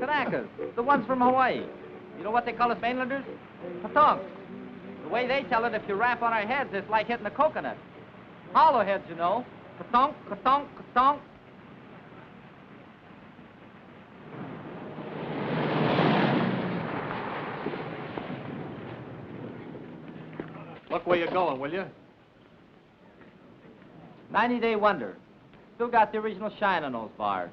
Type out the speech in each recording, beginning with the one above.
Kanakas, the ones from Hawaii. You know what they call us mainlanders? Patonks. The way they tell it, if you rap on our heads, it's like hitting a coconut. Hollow heads, you know. Katonk, katonk, katonk. Look where you're going, will you? 90-day wonder. Still got the original shine on those bars.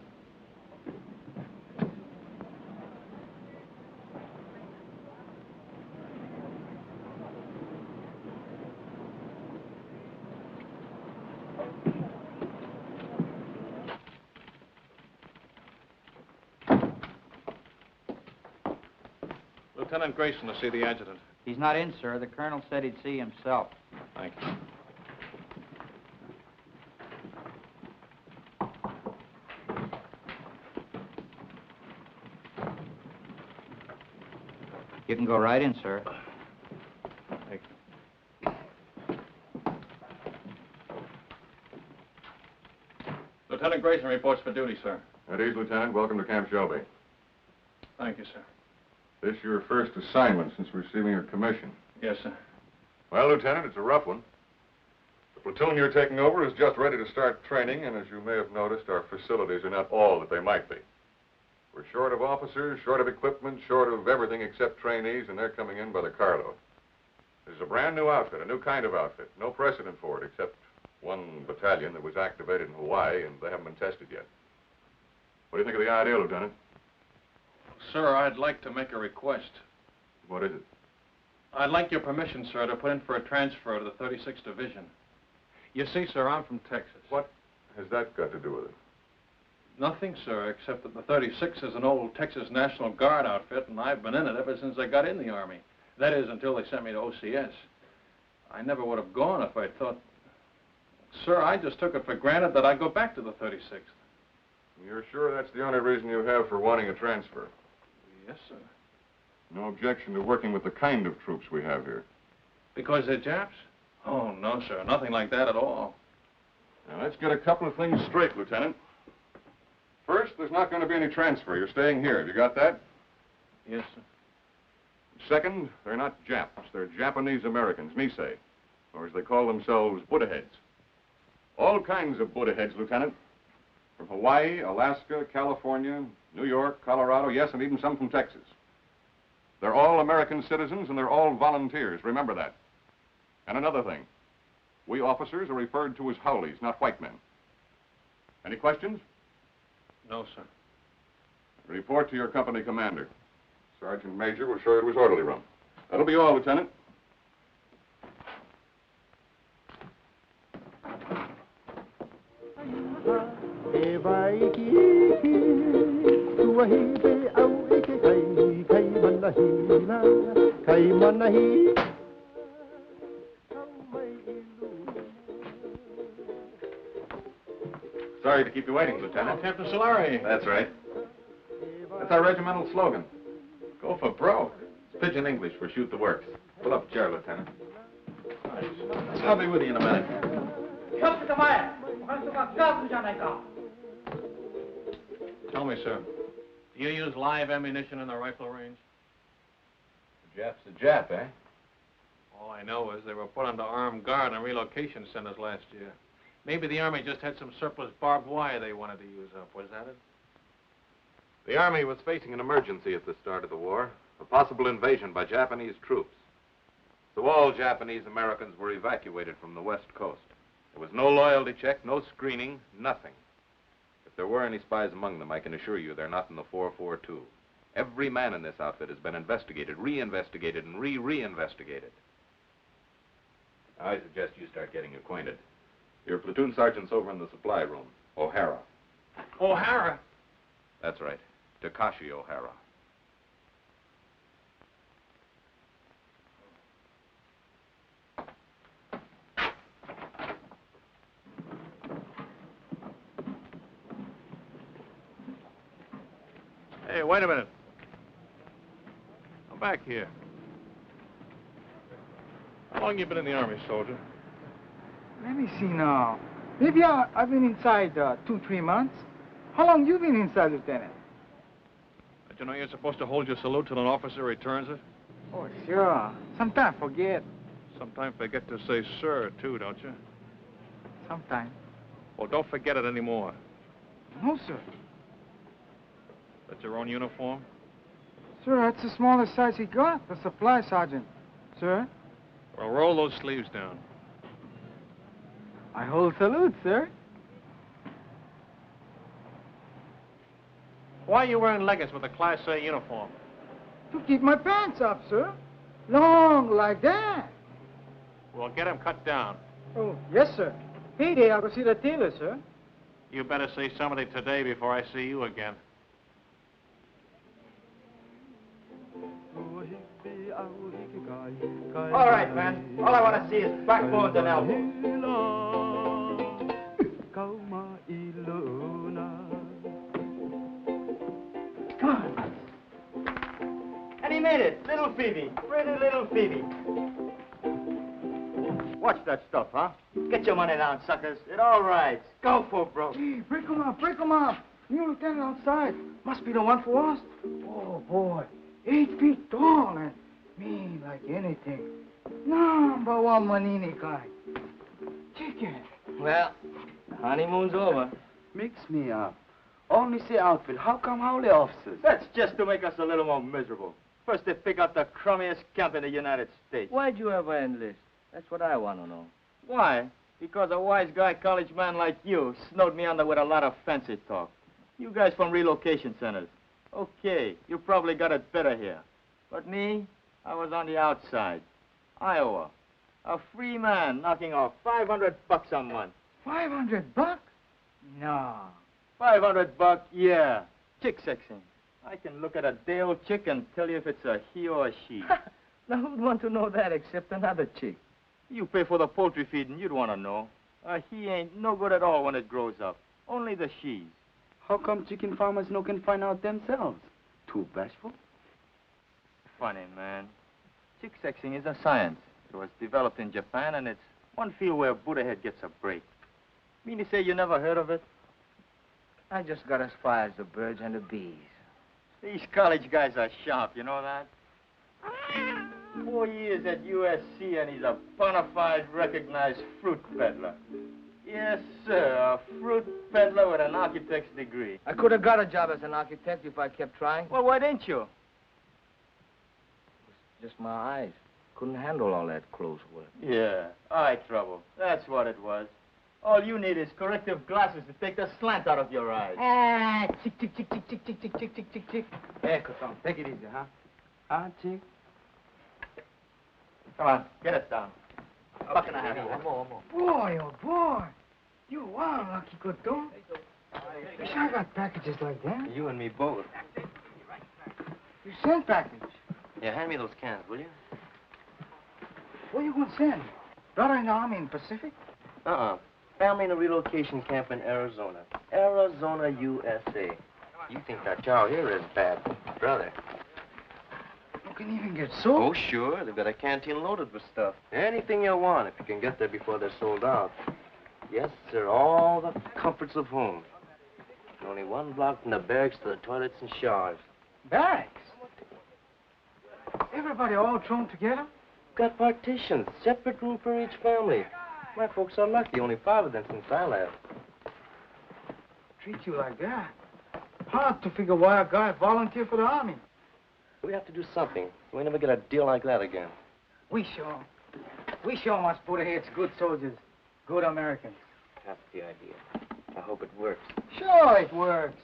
Lieutenant Grayson to see the adjutant. He's not in, sir. The colonel said he'd see himself. Thank you. You can go right in, sir. Thank you. Lieutenant Grayson reports for duty, sir. At ease, Lieutenant. Welcome to Camp Shelby. Thank you, sir. This your first assignment since receiving your commission? Yes, sir. Well, Lieutenant, it's a rough one. The platoon you're taking over is just ready to start training, and as you may have noticed, our facilities are not all that they might be. We're short of officers, short of equipment, short of everything except trainees, and they're coming in by the carload. This is a brand new outfit, a new kind of outfit. No precedent for it, except one battalion that was activated in Hawaii, and they haven't been tested yet. What do you think of the idea, Lieutenant? Sir, I'd like to make a request. What is it? I'd like your permission, sir, to put in for a transfer to the 36th Division. You see, sir, I'm from Texas. What has that got to do with it? Nothing, sir, except that the 36th is an old Texas National Guard outfit, and I've been in it ever since I got in the Army. That is, until they sent me to OCS. I never would have gone if I'd thought... Sir, I just took it for granted that I'd go back to the 36th. You're sure that's the only reason you have for wanting a transfer? Yes, sir. No objection to working with the kind of troops we have here? Because they're Japs? Oh, no, sir. Nothing like that at all. Now, let's get a couple of things straight, Lieutenant. First, there's not going to be any transfer. You're staying here. Have you got that? Yes, sir. Second, they're not Japs. They're Japanese Americans, Nisei, or as they call themselves, Buddha heads. All kinds of Buddha heads, Lieutenant. From Hawaii, Alaska, California, New York, Colorado, yes, and even some from Texas. They're all American citizens, and they're all volunteers. Remember that. And another thing. We officers are referred to as Howleys, not white men. Any questions? No, sir. Report to your company commander. Sergeant Major will show you to his orderly room. That'll be all, Lieutenant. Sorry to keep you waiting, Lieutenant. Oh, Captain Solari. That's right. That's our regimental slogan. Go for broke. It's pidgin English for shoot the works. Pull up a chair, Lieutenant. I'll be with you in a minute. Tell me, sir, do you use live ammunition in the rifle range? The Jap's a Jap, eh? All I know is they were put under armed guard in relocation centers last year. Maybe the Army just had some surplus barbed wire they wanted to use up. Was that it? The Army was facing an emergency at the start of the war, a possible invasion by Japanese troops. So all Japanese Americans were evacuated from the West Coast. There was no loyalty check, no screening, nothing. If there were any spies among them, I can assure you they're not in the 442. Every man in this outfit has been investigated, re-investigated, and re-re-investigated. I suggest you start getting acquainted. Your platoon sergeant's over in the supply room, O'Hara. O'Hara? That's right, Takashi O'Hara. Hey, wait a minute. back here. How long you been in the Army, soldier? Let me see now. Maybe I've been inside 2-3 months. How long you been inside, Lieutenant? Did you know you're supposed to hold your salute till an officer returns it? Oh, sure. Sometimes forget. Sometimes forget to say sir, too, don't you? Sometimes. Well, don't forget it anymore. No, sir. That's your own uniform? Sir, that's the smallest size he got, the supply sergeant. Sir? Well, roll those sleeves down. I hold salute, sir. Why are you wearing leggings with a Class A uniform? To keep my pants up, sir. Long like that. Well, get them cut down. Oh, yes, sir. Hey there, I'll go see the tailor, sir. You better see somebody today before I see you again. All right, man. All I want to see is backbones and elbows. Come on. And he made it. Little Phoebe. Pretty little Phoebe. Watch that stuff, huh? Get your money down, suckers. It all rides. Go for it, bro. Hey, break 'em up, break 'em up. New lieutenant outside. Must be the one for us. Oh, boy. 8 feet tall and mean like anything. Number one Manini guy. Chicken. Well, the honeymoon's over. Mix me up. Only say outfit. How come hourly officers? That's just to make us a little more miserable. First they pick out the crummiest camp in the United States. Why'd you ever enlist? That's what I want to know. Why? Because a wise guy college man like you snowed me under with a lot of fancy talk. You guys from relocation centers. Okay, you probably got it better here. But me, I was on the outside. Iowa. A free man knocking off $500 a month. $500? No. $500, yeah. Chick sexing. I can look at a day-old chick and tell you if it's a he or a she. Now, who'd want to know that except another chick? You pay for the poultry feeding, you'd want to know. He ain't no good at all when it grows up. Only the she's. How come chicken farmers no can find out themselves? Too bashful? Funny, man. Chick sexing is a science. It was developed in Japan, and it's one field where Buddha head gets a break. Mean to say you never heard of it? I just got as far as the birds and the bees. These college guys are sharp, you know that? 4 years at USC, and he's a bona fide recognized fruit peddler. Yes, sir, a fruit peddler with an architect's degree. I could have got a job as an architect if I kept trying. Well, why didn't you? Just my eyes. Couldn't handle all that close work. Yeah, eye trouble. That's what it was. All you need is corrective glasses to take the slant out of your eyes. Ah, chick, chick, chick, chick, chick, chick, chick, chick, chick, chick, chick. Hey, Coton, take it easy, huh? Huh, chick? Come on, get it down. Buck and a half. One more. Boy, oh, boy. You are lucky, Coton. Wish I got packages like that. You and me both. You send package. Yeah, hand me those cans, will you? Where you gonna send? Brother in the Army in Pacific? Family in a relocation camp in Arizona. Arizona, USA. You think that chow here is bad, brother. You can even get soap. Oh, sure. They've got a canteen loaded with stuff. Anything you want if you can get there before they're sold out. Yes, sir. All the comforts of home. And only one block from the barracks to the toilets and showers. Barracks? Everybody all thrown together? Got partitions. Separate room for each family. My folks are lucky. Only 5 of them since I left. Treat you like that. Hard to figure why a guy volunteered for the Army. We have to do something. We never get a deal like that again. We sure must put heads good soldiers, good Americans. That's the idea. I hope it works. Sure it works.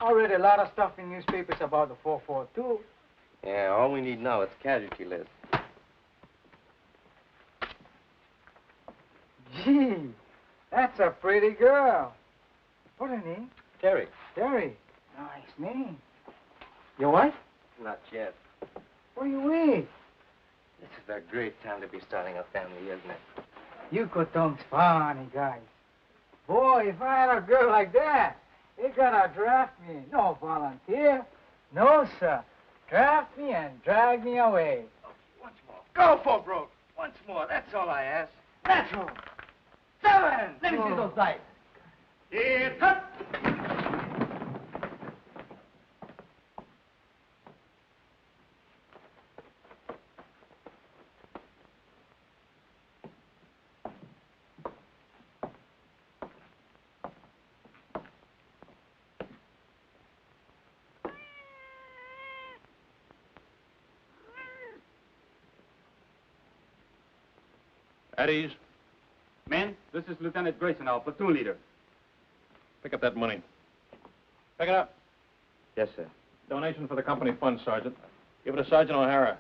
I read a lot of stuff in newspapers about the 442. Yeah, all we need now is casualty list. Gee, that's a pretty girl. What's her name? Terry. Terry. Nice name. Your wife? Not yet. What do you wait? This is a great time to be starting a family, isn't it? You Coton's funny guys. Boy, if I had a girl like that, they gotta draft me. No volunteer. No, sir. Draft me and drag me away. Once more. Go for broke. Once more. That's all I ask. That's all. 7. Let me see those dice. Here, cut! At ease. Men, this is Lieutenant Grayson, our platoon leader. Pick up that money. Pick it up. Yes, sir. Donation for the company fund, Sergeant. Give it to Sergeant O'Hara.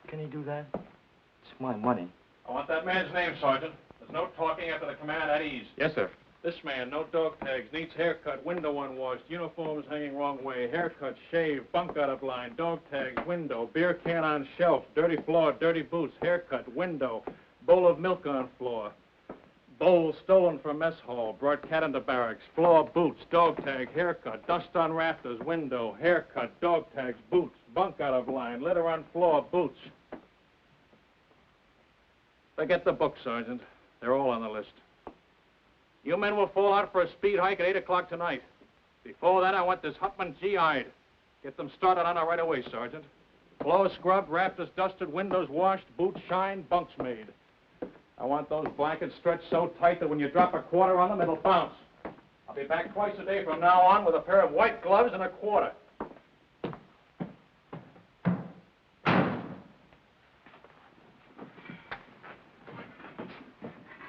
Can you do that? It's my money. I want that man's name, Sergeant. There's no talking after the command. At ease. Yes, sir. This man, no dog tags, needs haircut, window unwashed, uniforms hanging wrong way, haircut, shave, bunk out of line, dog tags, window, beer can on shelf, dirty floor, dirty boots, haircut, window, bowl of milk on floor, bowl stolen from mess hall, brought cat into barracks, floor, boots, dog tag, haircut, dust on rafters, window, haircut, dog tags, boots, bunk out of line, litter on floor, boots. Forget the book, Sergeant. They're all on the list. You men will fall out for a speed hike at 8 o'clock tonight. Before that, I want this Hutman GI'd. Get them started on it right away, Sergeant. Floor scrubbed, rafters dusted, windows washed, boots shined, bunks made. I want those blankets stretched so tight that when you drop a quarter on them, it'll bounce. I'll be back twice a day from now on with a pair of white gloves and a quarter.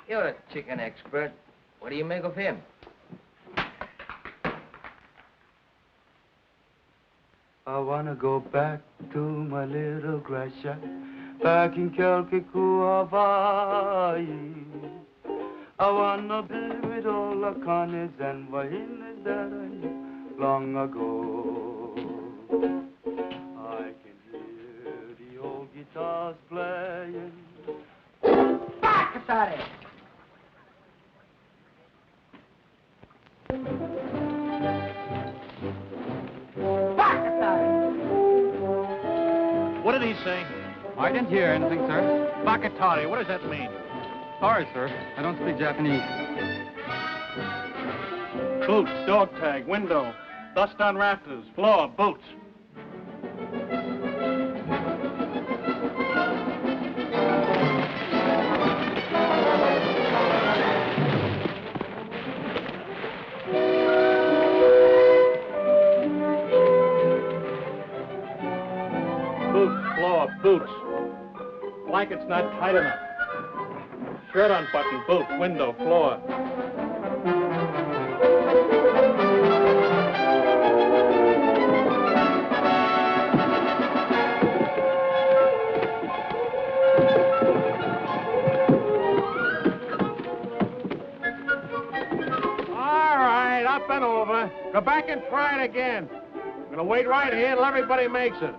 You're a chicken expert. What do you make of him? I wanna go back to my little grass shack back in Kelkiku, Hawaii. I wanna be with all the Connies and Wahinas that I knew long ago. I can hear the old guitars playing. Back at it! What did he say? I didn't hear anything, sir. Bakatari, what does that mean? Sorry, sir. I don't speak Japanese. Boots, dog tag, window, dust on rafters, floor, boots. Boots. Blanket's not tight enough. Shirt unbuttoned, boots, window, floor. All right, up and over. Go back and try it again. I'm gonna wait right here till everybody makes it.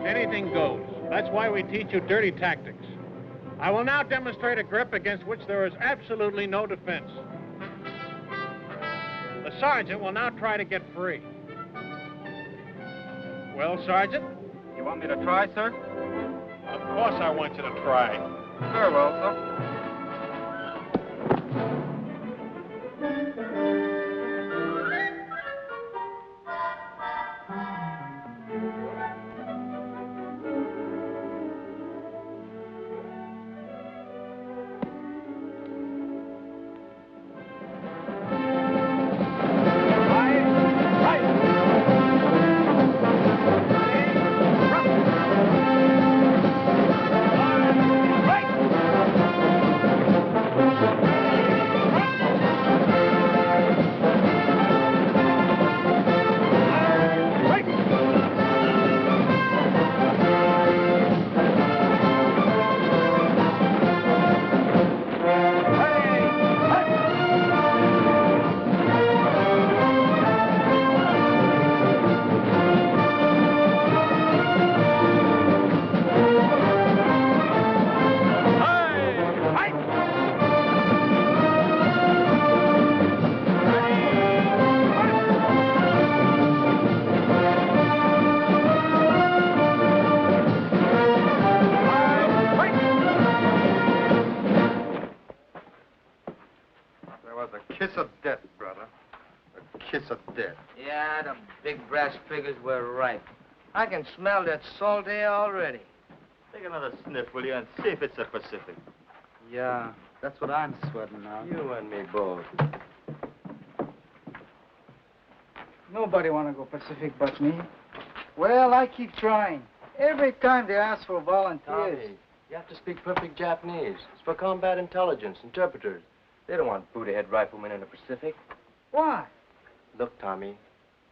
Anything goes. That's why we teach you dirty tactics. I will now demonstrate a grip against which there is absolutely no defense. The sergeant will now try to get free. Well, Sergeant? You want me to try, sir? Of course I want you to try. Very well, sir. death, brother. A kiss of death. Yeah, the big brass figures were right. I can smell that salt air already. Take another sniff, will you, and see if it's the Pacific. Yeah, that's what I'm sweating now. You and me both. Nobody want to go Pacific but me. Well, I keep trying. Every time they ask for volunteers. Tommy, you have to speak perfect Japanese. It's for combat intelligence, interpreters. They don't want Buddha-head riflemen in the Pacific. Why? Look, Tommy,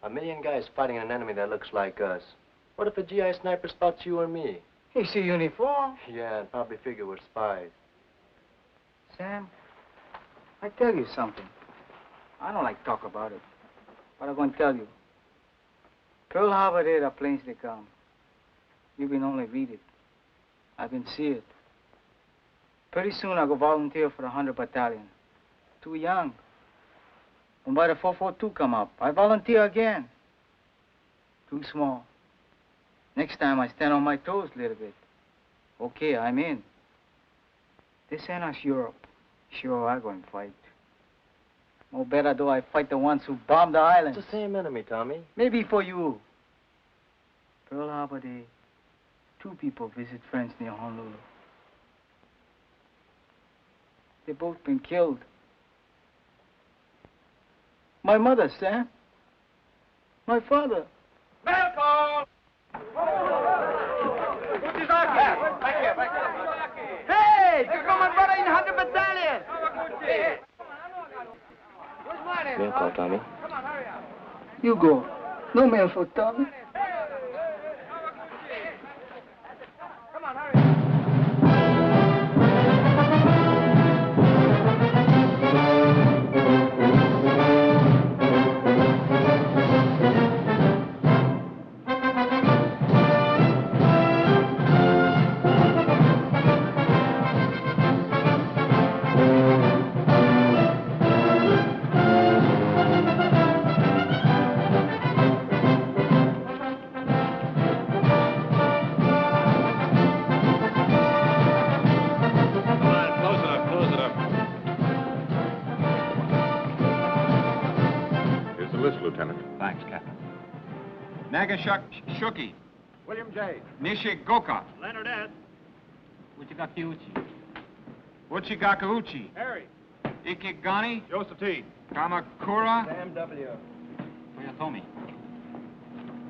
1,000,000 guys fighting an enemy that looks like us. What if a GI sniper spots you or me? He see uniform. Yeah, and probably figure we're spies. Sam, I tell you something. I don't like talk about it, but I'm going to tell you. Pearl Harbor there, the planes they come. You can only read it. I can see it. Pretty soon I'll go volunteer for the 100 Battalion. Too young. And by the 442 come up, I volunteer again. Too small. Next time I stand on my toes a little bit. Okay, I'm in. They send us Europe. Sure, I'm going to fight. No better do I fight the ones who bombed the islands. It's the same enemy, Tommy. Maybe for you. Pearl Harbor Day, 2 people visit friends near Honolulu. They both been killed. My mother, Sam. My father. Welcome! Hey, they're coming brother in 100 Battalion! Where's my name? Mail call, Tommy. Come on, hurry up. You go. No mail for Tommy. Come on, hurry up. Thanks, Captain. Nagashuki. William J. Nishigoka. Leonard S. Uchigakiuchi. Uchigakauchi. Harry. Ikigani. Joseph T. Kamakura. Sam W. Toyotomi.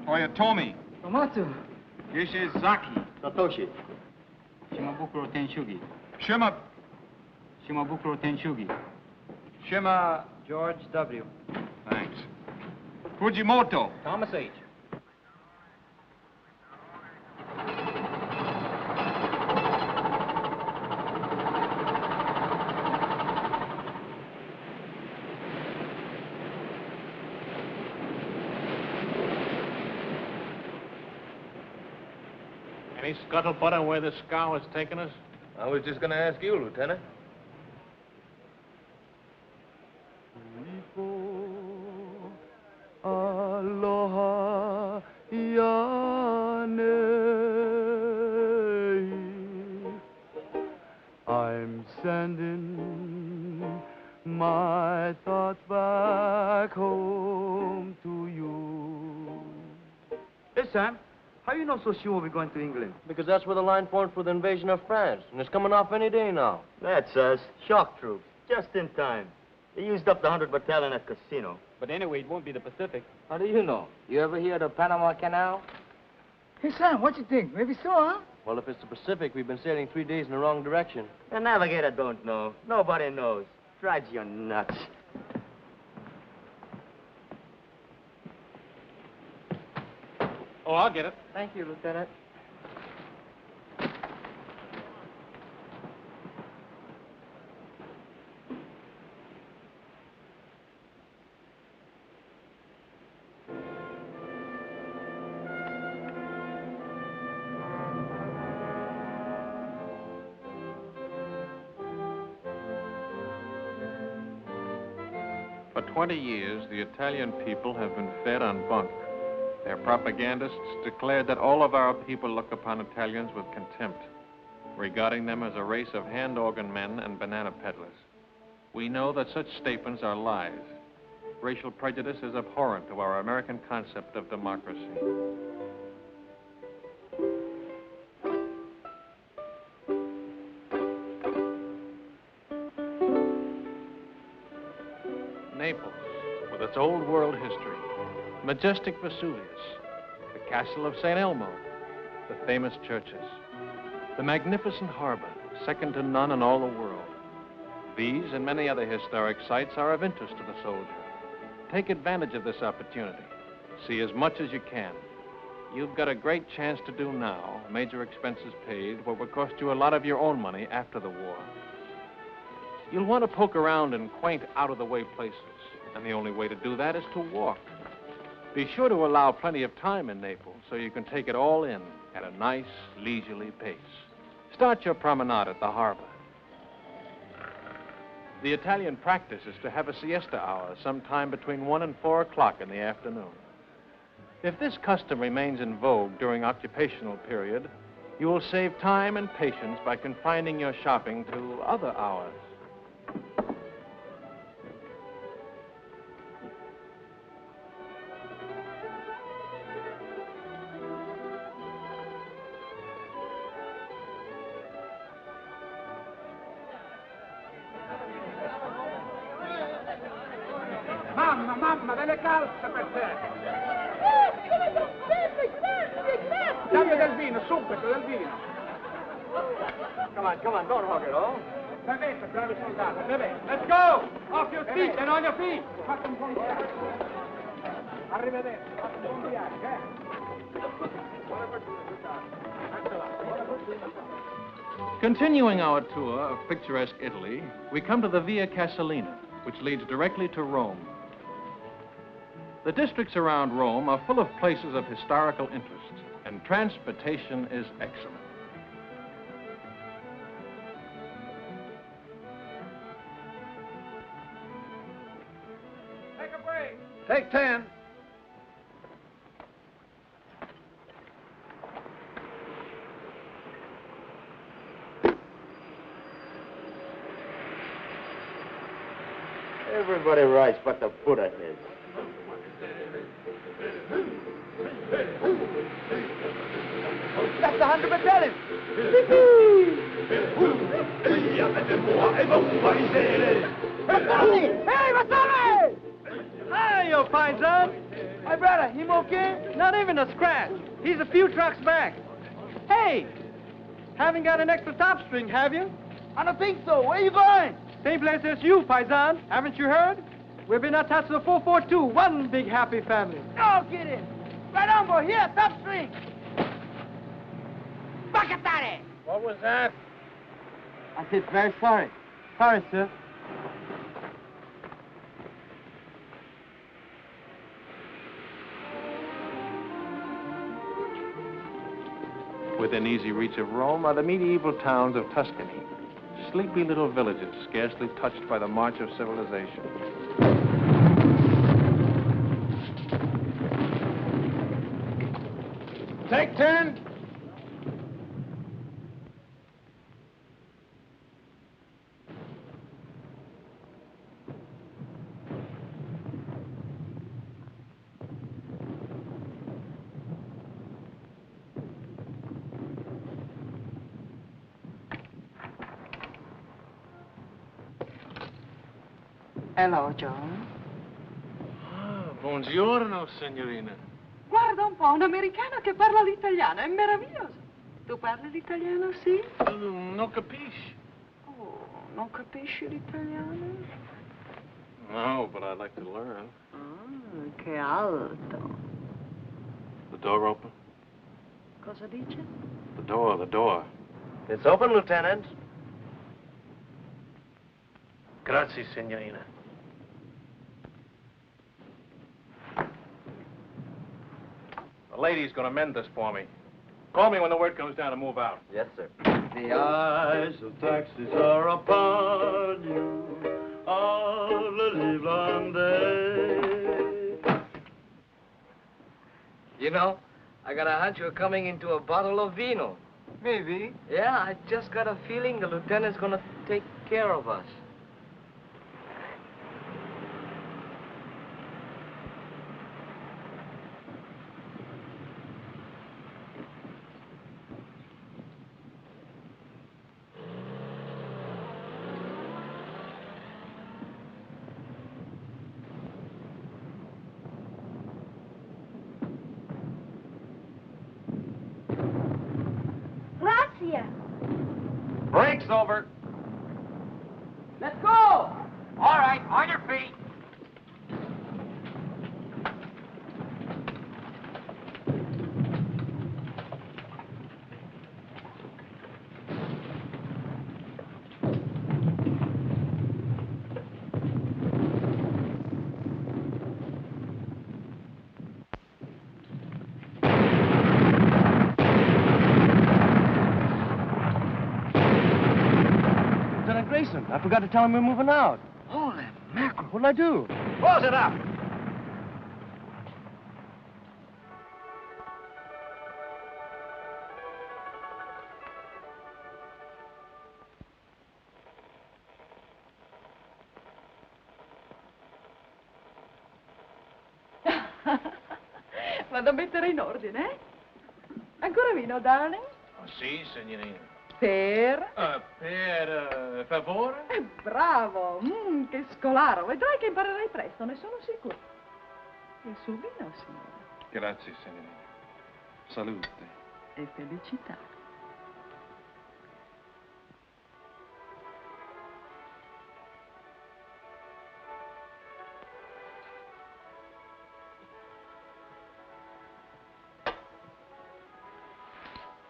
Toyotomi. Tomatsu. Yishizaki. Satoshi. Shimabukuro Tenshugi. Shima. Shimabukuro Tenshugi. Shima. George W. Thanks. Fujimoto. Thomas H. Any scuttlebutt on where this scow is taking us? I was just going to ask you, Lieutenant. Aloha Yane. I'm sending my thoughts back home to you. Hey, Sam, how you know so sure we're going to England? Because that's where the line formed for the invasion of France, and it's coming off any day now. That's us. Shock troops. Just in time. They used up the 100 Battalion at Casino. But anyway, it won't be the Pacific. How do you know? You ever hear of the Panama Canal? Hey, Sam, what you think? Maybe so, huh? Well, if it's the Pacific, we've been sailing 3 days in the wrong direction. The navigator don't know. Nobody knows. Drives you nuts. Oh, I'll get it. Thank you, Lieutenant. For 20 years, the Italian people have been fed on bunk. Their propagandists declared that all of our people look upon Italians with contempt, regarding them as a race of hand organ men and banana peddlers. We know that such statements are lies. Racial prejudice is abhorrent to our American concept of democracy. Naples, with its old world history, majestic Vesuvius, the castle of St. Elmo, the famous churches, the magnificent harbor, second to none in all the world. These and many other historic sites are of interest to the soldier. Take advantage of this opportunity. See as much as you can. You've got a great chance to do now, major expenses paid, what will cost you a lot of your own money after the war. You'll want to poke around in quaint, out-of-the-way places, and the only way to do that is to walk. Be sure to allow plenty of time in Naples so you can take it all in at a nice, leisurely pace. Start your promenade at the harbor. The Italian practice is to have a siesta hour sometime between 1 and 4 o'clock in the afternoon. If this custom remains in vogue during occupational period, you will save time and patience by confining your shopping to other hours. Mamma, delle calze per te! Dammi del vino, subito, del vino! Come on, don't hug it, oh? Bevete, bravi soldati, bevete! Let's go! Off your feet and on your feet! Fate un buon viaggio! Arrivederci, fate un buon viaggio, eh? Buona fortuna, soldati! Continuing our tour of picturesque Italy, we come to the Via Casalina, which leads directly to Rome. The districts around Rome are full of places of historical interest, and transportation is excellent. Take a break! Take 10. Everybody rides but the Buddha heads. That's the 100 battalion! Hey, Vasari! Hi, you fine son. My brother, him okay? Not even a scratch. He's a few trucks back. Hey, haven't got an extra top string, have you? I don't think so. Where you going? Same place as you, Paisan. Haven't you heard? We've been attached to the 442, one big happy family. No kidding. Right on, boy. Here, top string. Bakatare! What was that? I said very sorry. Sorry, sir. Within easy reach of Rome are the medieval towns of Tuscany. Sleepy little villages, scarcely touched by the march of civilization. Take 10. Hello, John. Ah, buongiorno, signorina. Guarda un po', un americano che parla l'italiano, è meraviglioso. Tu parli l'italiano, sì? Non capisci? Oh, non capisci l'italiano? No, but I'd like to learn. Ah, che alto. The door open? Cosa dice? The door. It's open, Lieutenant. Grazie, signorina. The lady's gonna mend this for me. Call me when the word comes down to move out. Yes, sir. The eyes of taxis are upon you all the livelong day. You know, I got a hunch you're coming into a bottle of vino. Maybe. Yeah, I just got a feeling the lieutenant's gonna take care of us. ya. Break's over. Let's go! All right, on your feet. Lieutenant Grayson, I forgot to tell him we're moving out. Holy mackerel. What'll I do? Close it up. Vado a mettere in ordine, eh? Ancora vino, darling? Oh, sì, signorina. Per? Per favore? Bravo! Che scolaro! Vedrai che imparerai presto, ne sono sicuro. Il suo vino, signore. Grazie, signorina. Salute. E felicità.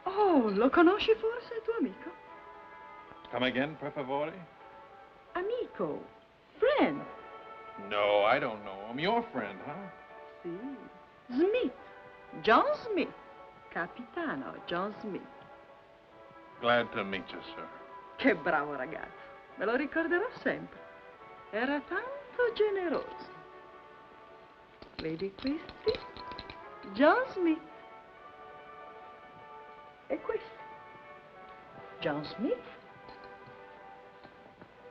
Oh, lo conosci forse, il tuo amico? Come again, per favore? Amico. Friend. No, I don't know him. Your friend, huh? Sì. Smith. John Smith. Capitano John Smith. Glad to meet you, sir. Che bravo ragazzo. Me lo ricorderò sempre. Era tanto generoso. Vedi questi? John Smith. E questo? John Smith.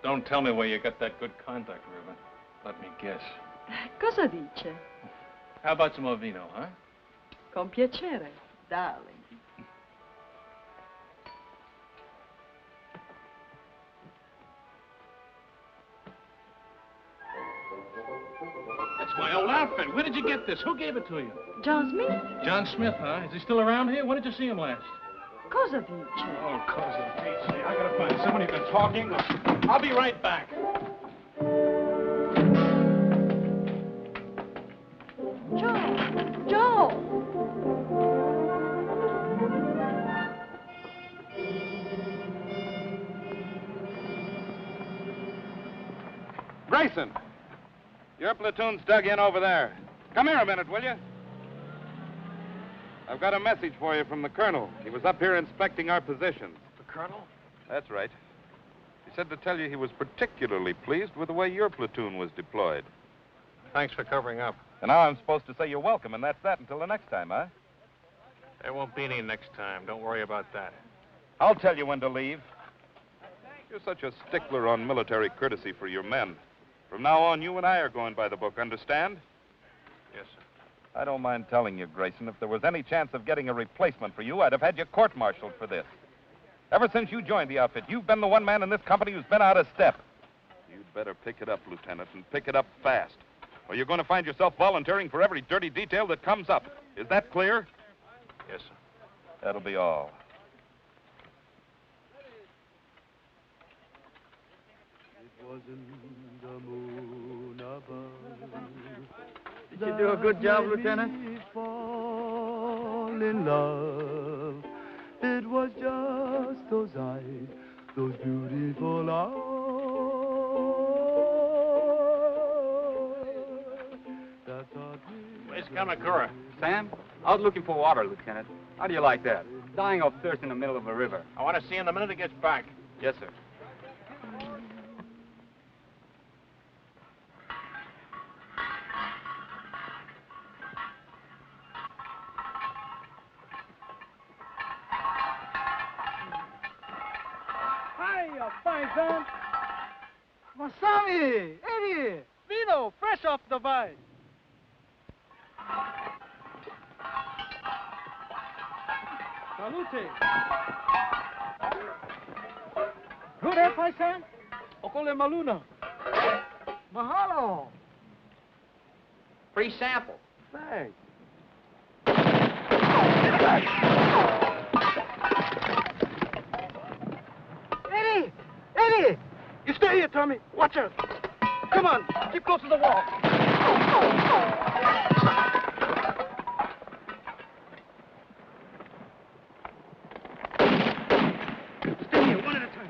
Don't tell me where you got that good contact ribbon. Let me guess. Cosa dice? How about some more vino, huh? Con piacere, darling. That's my old outfit. Where did you get this? Who gave it to you? John Smith? John Smith, huh? Is he still around here? When did you see him last? Cosa dice? Oh, cosa dice. I gotta find someone who can talk English. I'll be right back. Joe! Grayson, your platoon's dug in over there. Come here a minute, will you? I've got a message for you from the colonel. He was up here inspecting our positions. The colonel? That's right. He said to tell you he was particularly pleased with the way your platoon was deployed. Thanks for covering up. And now I'm supposed to say you're welcome, and that's that until the next time, huh? There won't be any next time. Don't worry about that. I'll tell you when to leave. You're such a stickler on military courtesy for your men. From now on, you and I are going by the book, understand? Yes, sir. I don't mind telling you, Grayson, if there was any chance of getting a replacement for you, I'd have had you court-martialed for this. Ever since you joined the outfit, you've been the one man in this company who's been out of step. You'd better pick it up, Lieutenant, and pick it up fast. Or you're going to find yourself volunteering for every dirty detail that comes up. Is that clear? Yes, sir. That'll be all. It wasn't the moon above. Did you do a good job, Lieutenant? Fall in love. It was just those eyes, those beautiful eyes. Where's Kamakura? Sam, out looking for water, Lieutenant. How do you like that? Dying of thirst in the middle of a river. I want to see him the minute he gets back. Yes, sir. Hiya, fine son. Masami, Eddie, vino, fresh off the vine. Salute. Good, eh, paisan? Okole maluna. Mahalo. Free sample. Thanks. Steady! You stay here, Tommy. Watch out. Come on, keep close to the wall. Stay here, one at a time.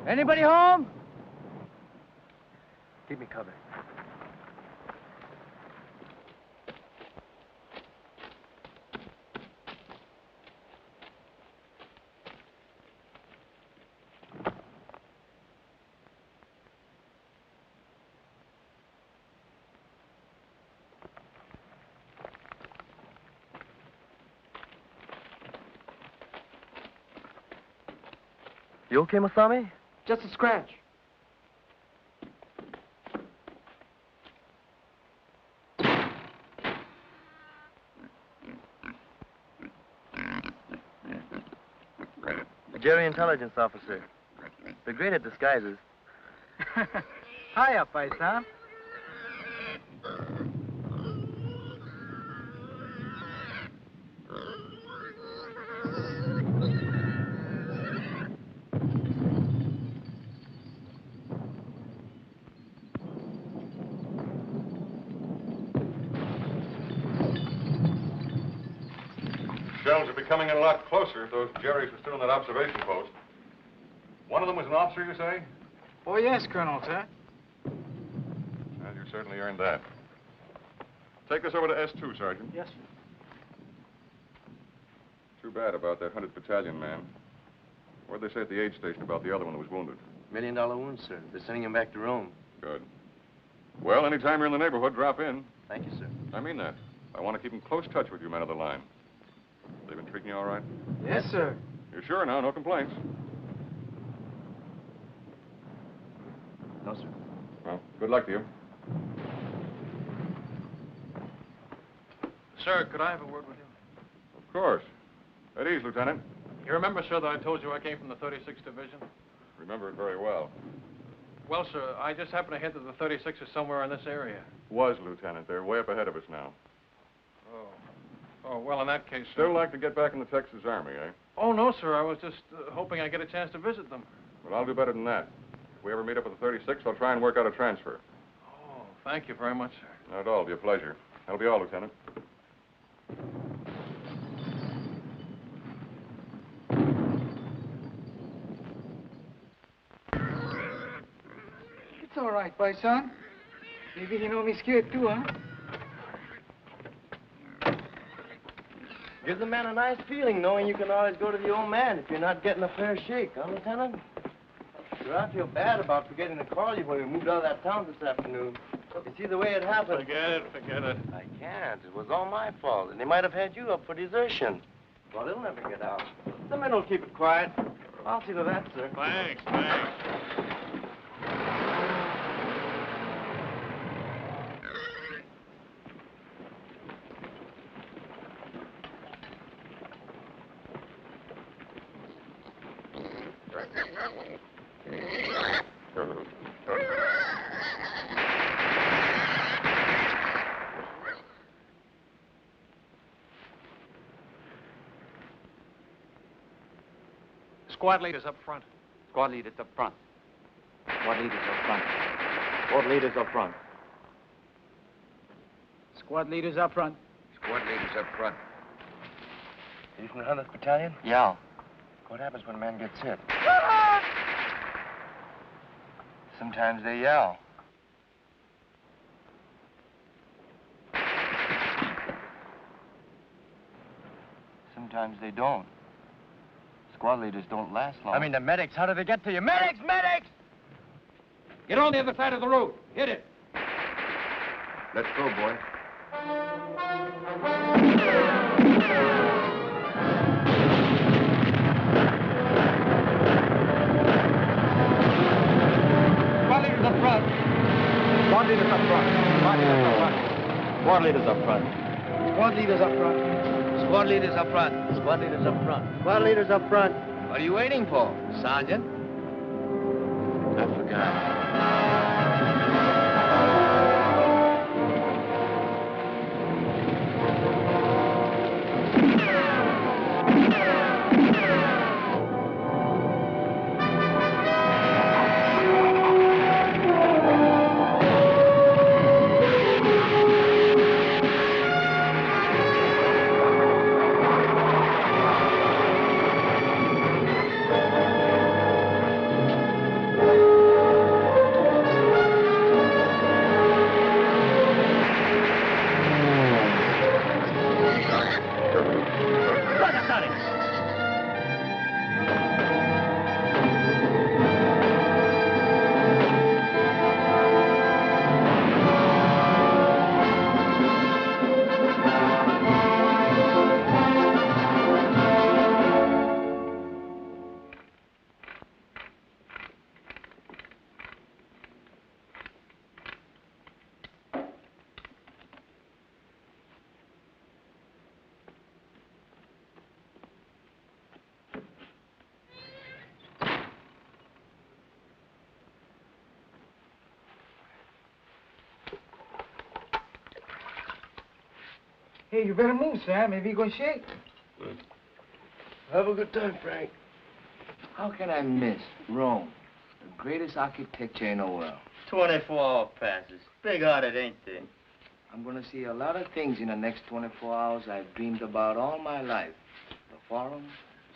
Anybody home? Keep me covered. You okay, Masami? Just a scratch. Jerry, intelligence officer. They're great at disguises. Hiya, paisan. Shells are becoming a lot closer if those Jerrys were still in that observation post. One of them was an officer, you say? Oh, yes, Colonel, sir. Well, you certainly earned that. Take this over to S2, Sergeant. Yes, sir. Too bad about that 100th Battalion man. What'd they say at the aid station about the other one that was wounded? $1 million wound, sir. They're sending him back to Rome. Good. Well, anytime you're in the neighborhood, drop in. Thank you, sir. I mean that. I want to keep in close touch with you men of the line. They've been treating you all right? Yes, sir. You're sure now? No complaints? No, sir. Well, good luck to you. Sir, could I have a word with you? Of course. At ease, Lieutenant. You remember, sir, that I told you I came from the 36th Division? Remember it very well. Well, sir, I just happened to hint that the 36th is somewhere in this area. Was, Lieutenant. They're way up ahead of us now. Oh, well, in that case, sir. Still like to get back in the Texas Army, eh? Oh, no, sir. I was just hoping I'd get a chance to visit them. Well, I'll do better than that. If we ever meet up with the 36th, I'll try and work out a transfer. Oh, thank you very much, sir. Not at all. It'll be a pleasure. That'll be all, Lieutenant. It's all right, paisan. Maybe he know me scared too, huh? Gives the man a nice feeling knowing you can always go to the old man if you're not getting a fair shake, huh, Lieutenant? Sir, I feel bad about forgetting to call you when we moved out of that town this afternoon. You see, the way it happened... Forget it. I can't. It was all my fault, and they might have had you up for desertion. Well, they'll never get out. The men will keep it quiet. I'll see to that, sir. Thanks. Squad leaders up front. Squad leaders up front. Squad leaders up front. Squad leaders up front. Squad leaders up front. Squad leaders up front. Are you from the 100th Battalion? Yeah. What happens when a man gets hit? Sometimes they yell. Sometimes they don't. Squad leaders don't last long. I mean, the medics, how do they get to you? Medics! Get on the other side of the road. Hit it. Let's go, boy. Squad leaders up front. Squad leaders up front. Squad leaders up front. Squad leaders up front. Squad leaders up front. Squad leaders up front. Squad leaders up front. What are you waiting for, Sergeant? I forgot. Hey, you better move, Sam. Maybe you're going to shake. Have a good time, Frank. How can I miss Rome, the greatest architecture in the world? 24-hour passes. Big-hearted, ain't they? I'm going to see a lot of things in the next 24 hours I've dreamed about all my life. The Forum,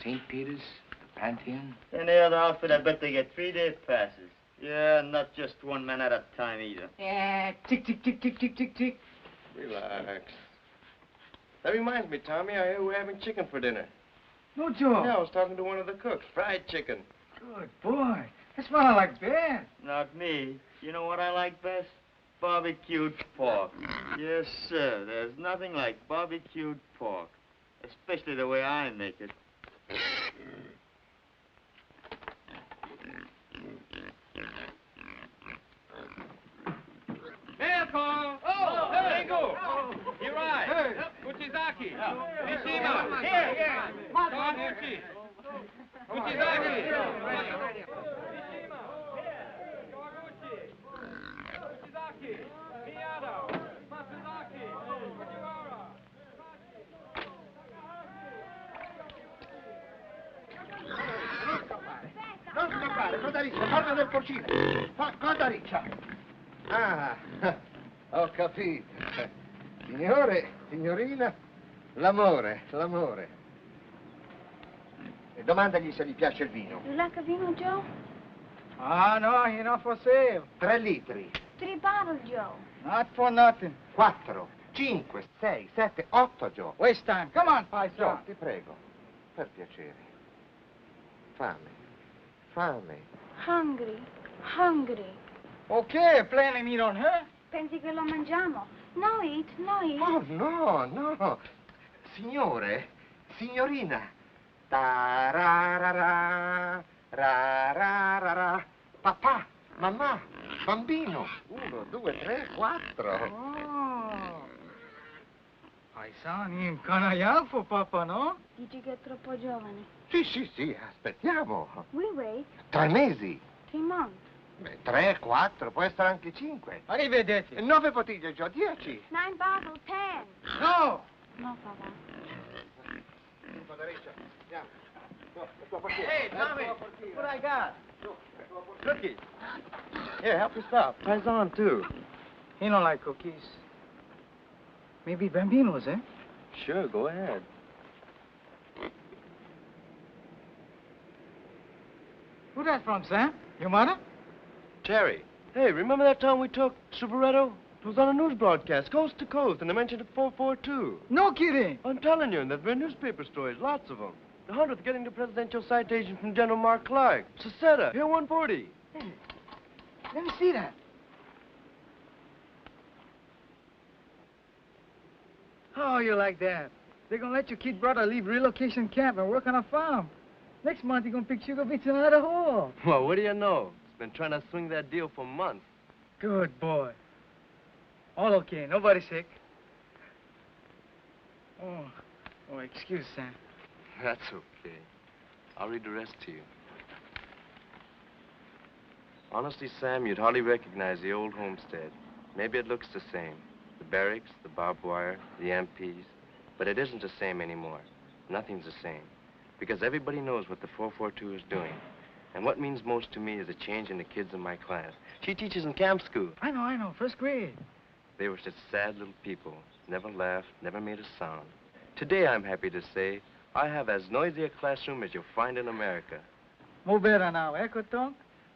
St. Peter's, the Pantheon. And the other outfit, I bet they get 3-day passes. Yeah, not just one man at a time either. Yeah, tick, tick, tick, tick, tick, tick, tick. Relax. That reminds me, Tommy, I hear we're having chicken for dinner. No joke. Yeah, I was talking to one of the cooks. Fried chicken. Good boy. That's what I like best. Not me. You know what I like best? Barbecued pork. Yes, sir. There's nothing like barbecued pork. Especially the way I make it. Welcome. Oh, Ringo. Hirai. Hey. Uchizaki. Mishima. Here. Kawaguchi. Uchizaki. Mishima. Kawaguchi. Uchizaki. Miyada. Matsuzaki. Fujiwara. Non scappare, cosa riccia? Porta del porcino. Cosa riccia? Ah, ho capito. Signore, signorina, l'amore. E domandagli se gli piace il vino. You like a vino, Joe? Ah, no, you're not for sale. 3 litri. 3 bottles, Joe. Not for nothing. 4, 5, 6, 7, 8, Joe. Waste time. Come on, Joe, paisa. ti prego. Per piacere. Fammi. Hungry. Ok, plain meat on her. Pensi che lo mangiamo? No eat, no eat. Oh, no, no. Signore, signorina. Ta-ra-ra-ra, ra-ra-ra-ra. Papà, mamma, bambino. 1, 2, 3, 4. Oh. Paisani, canaiafo, papa, no? Dici che è troppo giovane. Sì, sì, sì, aspettiamo. We wait. 3 mesi. 3 months. Beh, 3, 4, può essere anche 5. Arrivederci. 9 bottiglie, Gio, 10. 9 bottles, 10. No! No, papà. Hey, Tommy, what I got? Cookies. Here, help yourself. Paisan, too. He don't like cookies. Maybe Bambino's, eh? Sure, go ahead. Who that from, Sam? Your mother? Terry. Hey, remember that time we took Superetto? It was on a news broadcast, coast to coast, and they mentioned it 442. No kidding. I'm telling you, and there've been newspaper stories, lots of them. The 100th getting the presidential citation from General Mark Clark. Seceta, here 140. Hey, let me see that. How you like that? They're gonna let your kid brother leave relocation camp and work on a farm. Next month, you're gonna pick sugar beets in another hole. Well, what do you know? It's been trying to swing that deal for months. Good boy. All okay, nobody sick. Oh, excuse, Sam. That's okay. I'll read the rest to you. Honestly, Sam, you'd hardly recognize the old homestead. Maybe it looks the same. The barracks, the barbed wire, the MPs. But it isn't the same anymore. Nothing's the same. Because everybody knows what the 442 is doing. And what means most to me is a change in the kids in my class. She teaches in camp school. I know, first grade. They were such sad little people. Never laughed, never made a sound. Today, I'm happy to say, I have as noisy a classroom as you'll find in America. More better now, eh, Kotonk?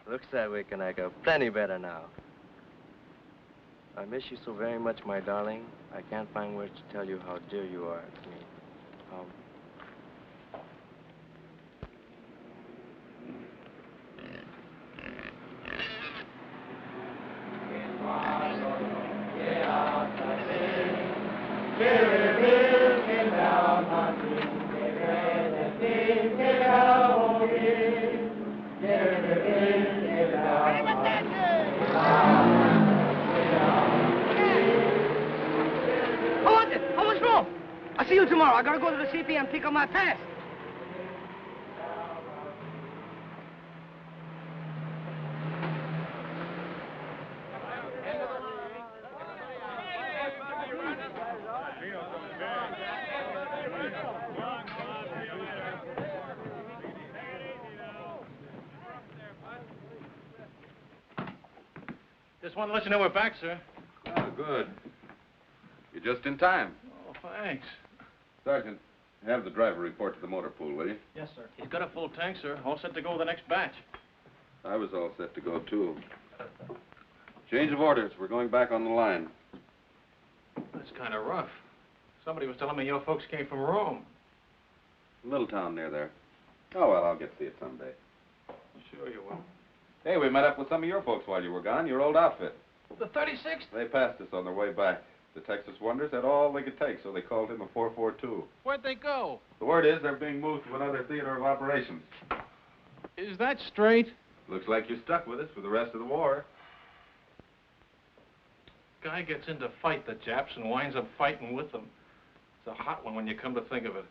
Looks that way, Kanaka. Plenty better now. I miss you so very much, my darling. I can't find words to tell you how dear you are to me. How much more? I'll see you tomorrow. I gotta go to the CP and pick up my pass. Just wanted to let you know we're back, sir. Oh, good. You're just in time. Oh, thanks. Sergeant, have the driver report to the motor pool, will you? Yes, sir. He's got a full tank, sir. All set to go with the next batch. I was all set to go, too. Change of orders. We're going back on the line. That's kind of rough. Somebody was telling me your folks came from Rome. Little town near there. Oh, well, I'll get to see it someday. Sure you will. Hey, we met up with some of your folks while you were gone, your old outfit. The 36th? They passed us on their way back. The Texas Wonders had all they could take, so they called him a 442. Where'd they go? The word is they're being moved to another theater of operations. Is that straight? Looks like you're stuck with us for the rest of the war. Guy gets in to fight the Japs and winds up fighting with them. It's a hot one when you come to think of it.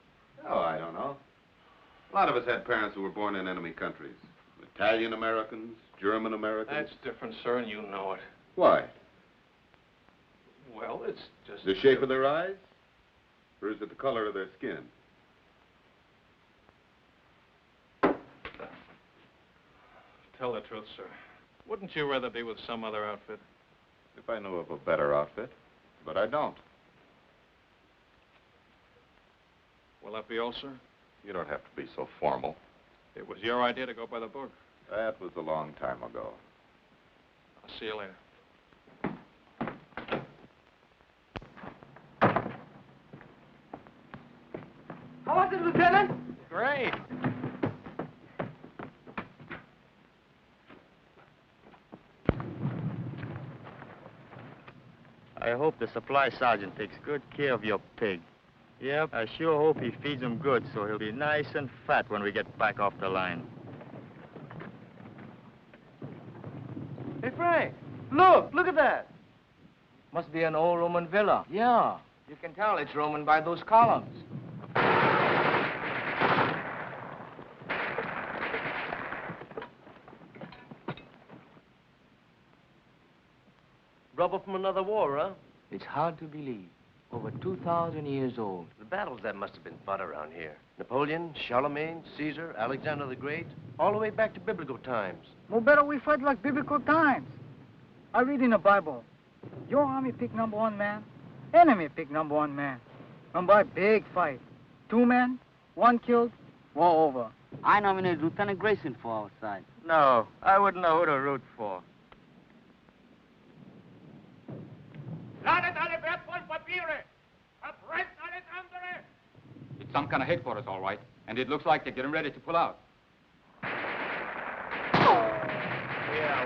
Oh, I don't know. A lot of us had parents who were born in enemy countries. Italian Americans, German Americans. That's different, sir, and you know it. Why? Well, it's just... The shape of their eyes? Or is it the color of their skin? Tell the truth, sir. Wouldn't you rather be with some other outfit? If I knew of a better outfit. But I don't. Will that be all, sir? You don't have to be so formal. It was your idea to go by the book. That was a long time ago. I'll see you later. How was it, Lieutenant? Great. I hope the supply sergeant takes good care of your pig. Yep, I sure hope he feeds him good so he'll be nice and fat when we get back off the line. Hey, Frank, look at that. Must be an old Roman villa. Yeah, you can tell it's Roman by those columns. Rubber from another war, huh? It's hard to believe. Over 2,000 years old. The battles that must have been fought around here. Napoleon, Charlemagne, Caesar, Alexander the Great, all the way back to biblical times. No better we fight like biblical times. I read in the Bible, your army pick number 1 man, enemy pick number 1 man. And by big fight, 2 men, 1 killed, war over. I nominated Lieutenant Grayson for our side. No, I wouldn't know who to root for. It's some kind of headquarters, all right. And it looks like they're getting ready to pull out. Yeah,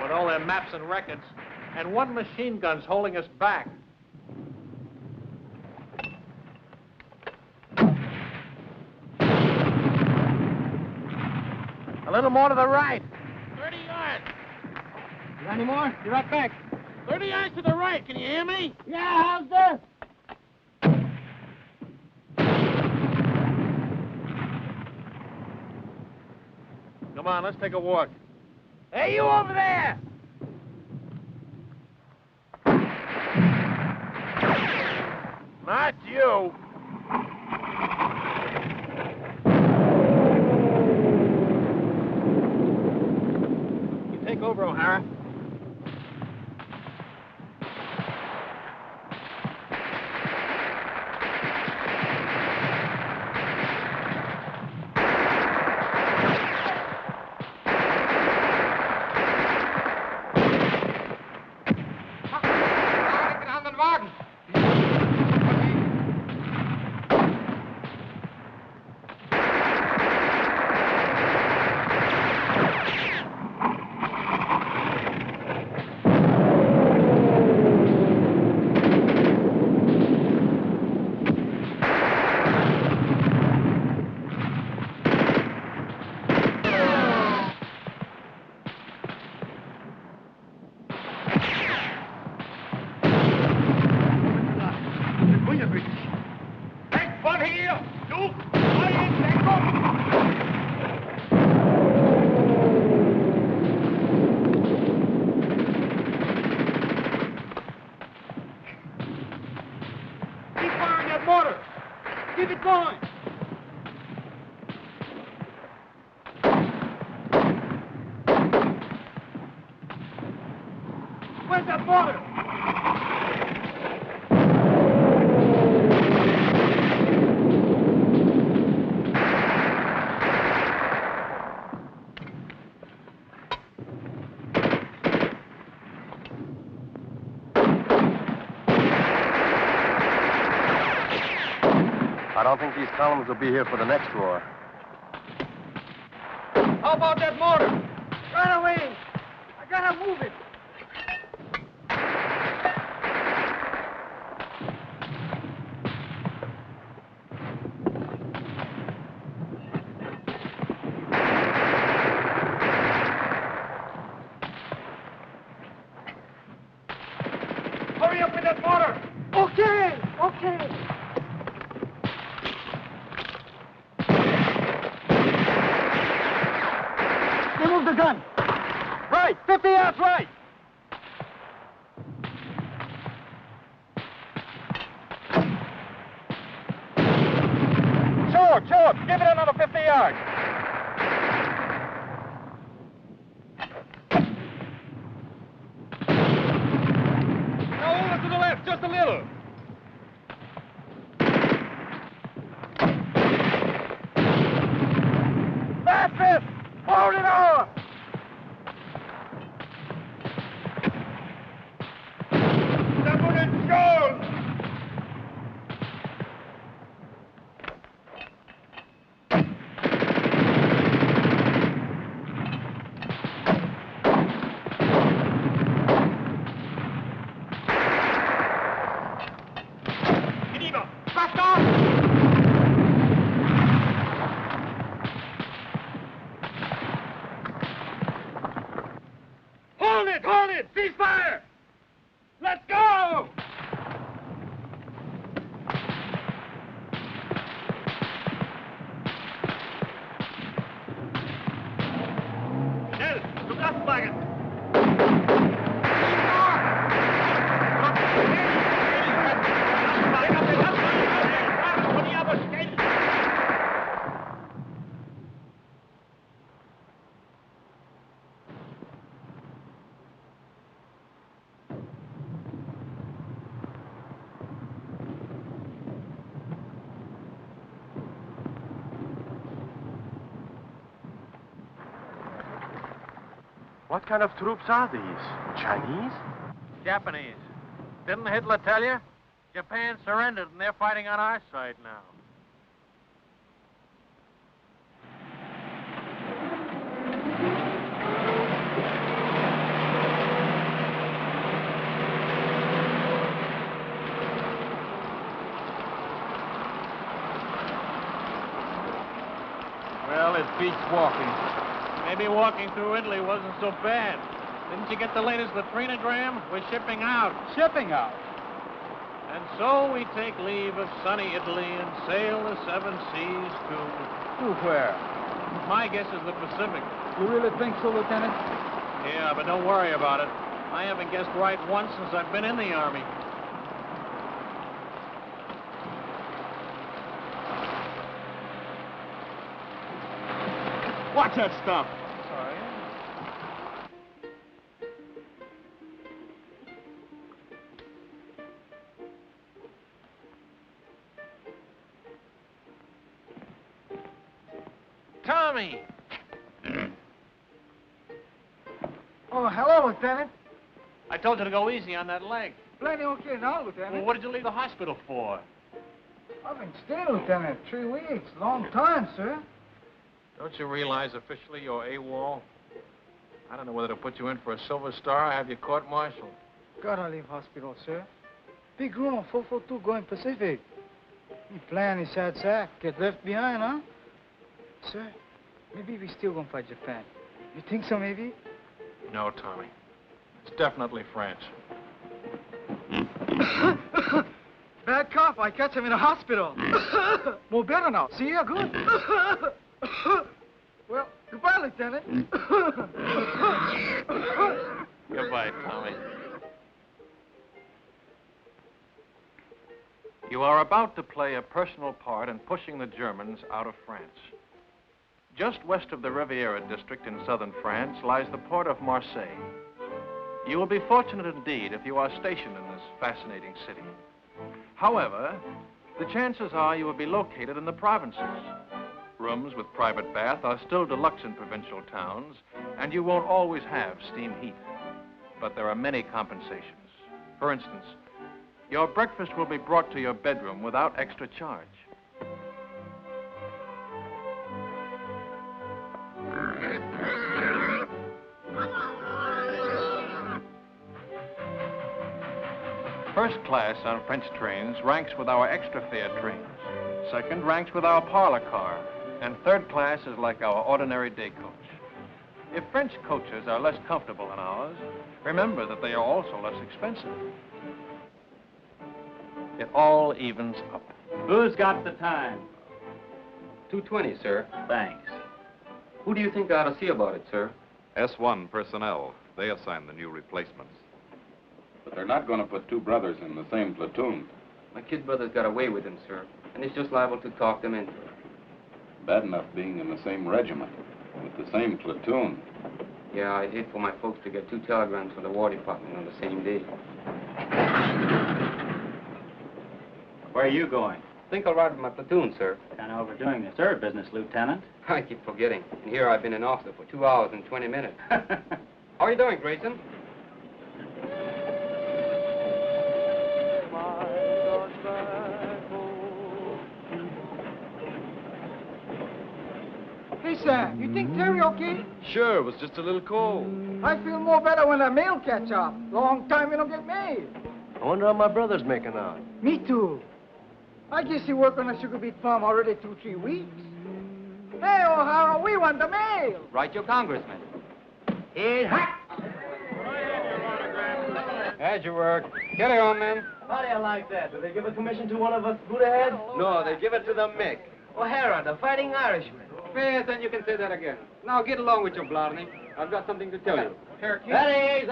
with all their maps and records. And 1 machine gun's holding us back. A little more to the right. 30 yards. You got any more? Be right back. 30 yards to the right. Can you hear me? Yeah, how's this? Come on, let's take a walk. Hey, you over there! Not you. You take over, O'Hara. Keep it going. Where's that mortar? I don't think these columns will be here for the next war. How about that mortar? Right away. I gotta move it. Hurry up with that mortar. Okay, okay. Remove the gun. Right, 50 yards right. Sure. Give it another 50 yards. Now over to the left, just a little. That's it. Hold it on. What kind of troops are these? Chinese? Japanese. Didn't Hitler tell you? Japan surrendered and they're fighting on our side now. Well, it beats walking. Maybe walking through Italy wasn't so bad. Didn't you get the latest latrinogram? We're shipping out. Shipping out. And so we take leave of sunny Italy and sail the seven seas to... To where? My guess is the Pacific. You really think so, Lieutenant? Yeah, but don't worry about it. I haven't guessed right once since I've been in the Army. Watch that stuff. Sorry. Tommy! Oh, hello, Lieutenant. I told you to go easy on that leg. Plenty okay now, Lieutenant. Well, what did you leave the hospital for? I've been staying, Lieutenant. 3 weeks. Long time, sir. Don't you realize officially you're AWOL? I don't know whether to put you in for a Silver Star or have you court-martialed. Gotta leave hospital, sir. Big room, 442 going Pacific. Me plan is sad sack. Get left behind, huh? Sir, maybe we still gonna fight Japan. You think so, maybe? No, Tommy. It's definitely France. Bad cough. I catch him in a hospital. More better now. See ya? Good. Well, goodbye, Lieutenant. Goodbye, Tommy. You are about to play a personal part in pushing the Germans out of France. Just west of the Riviera district in southern France lies the port of Marseille. You will be fortunate indeed if you are stationed in this fascinating city. However, the chances are you will be located in the provinces. Rooms with private bath are still deluxe in provincial towns, and you won't always have steam heat. But there are many compensations. For instance, your breakfast will be brought to your bedroom without extra charge. First class on French trains ranks with our extra fare trains. Second ranks with our parlor car. And third class is like our ordinary day coach. If French coaches are less comfortable than ours, remember that they are also less expensive. It all evens up. Who's got the time? 2:20, sir. Thanks. Who do you think I ought to see about it, sir? S1 personnel. They assign the new replacements. But they're not going to put two brothers in the same platoon. My kid brother's got away with him, sir, and he's just liable to talk them into it. Bad enough being in the same regiment, with the same platoon. Yeah, I'd hate for my folks to get 2 telegrams from the War Department on the same day. Where are you going? Think I'll ride with my platoon, sir. Kind of overdoing the third business, Lieutenant. I keep forgetting. And here I've been an officer for 2 hours and 20 minutes. How are you doing, Grayson? Hey, Sam, you think Terry okay? Sure, it was just a little cold. I feel more better when the mail catch up. Long time we don't get mail. I wonder how my brother's making out. Me too. I guess he worked on a sugar beet farm already 2-3 weeks. Hey, O'Hara, we want the mail. Right, your congressman. Hey, hot. How'd you work? Get it on, men. How do you like that? Do they give a commission to one of us Buddha heads? No, they give it to the Mick. O'Hara, the fighting Irishman. Yes, then you can say that again. Now get along with you, Blarney. I've got something to tell you. That is.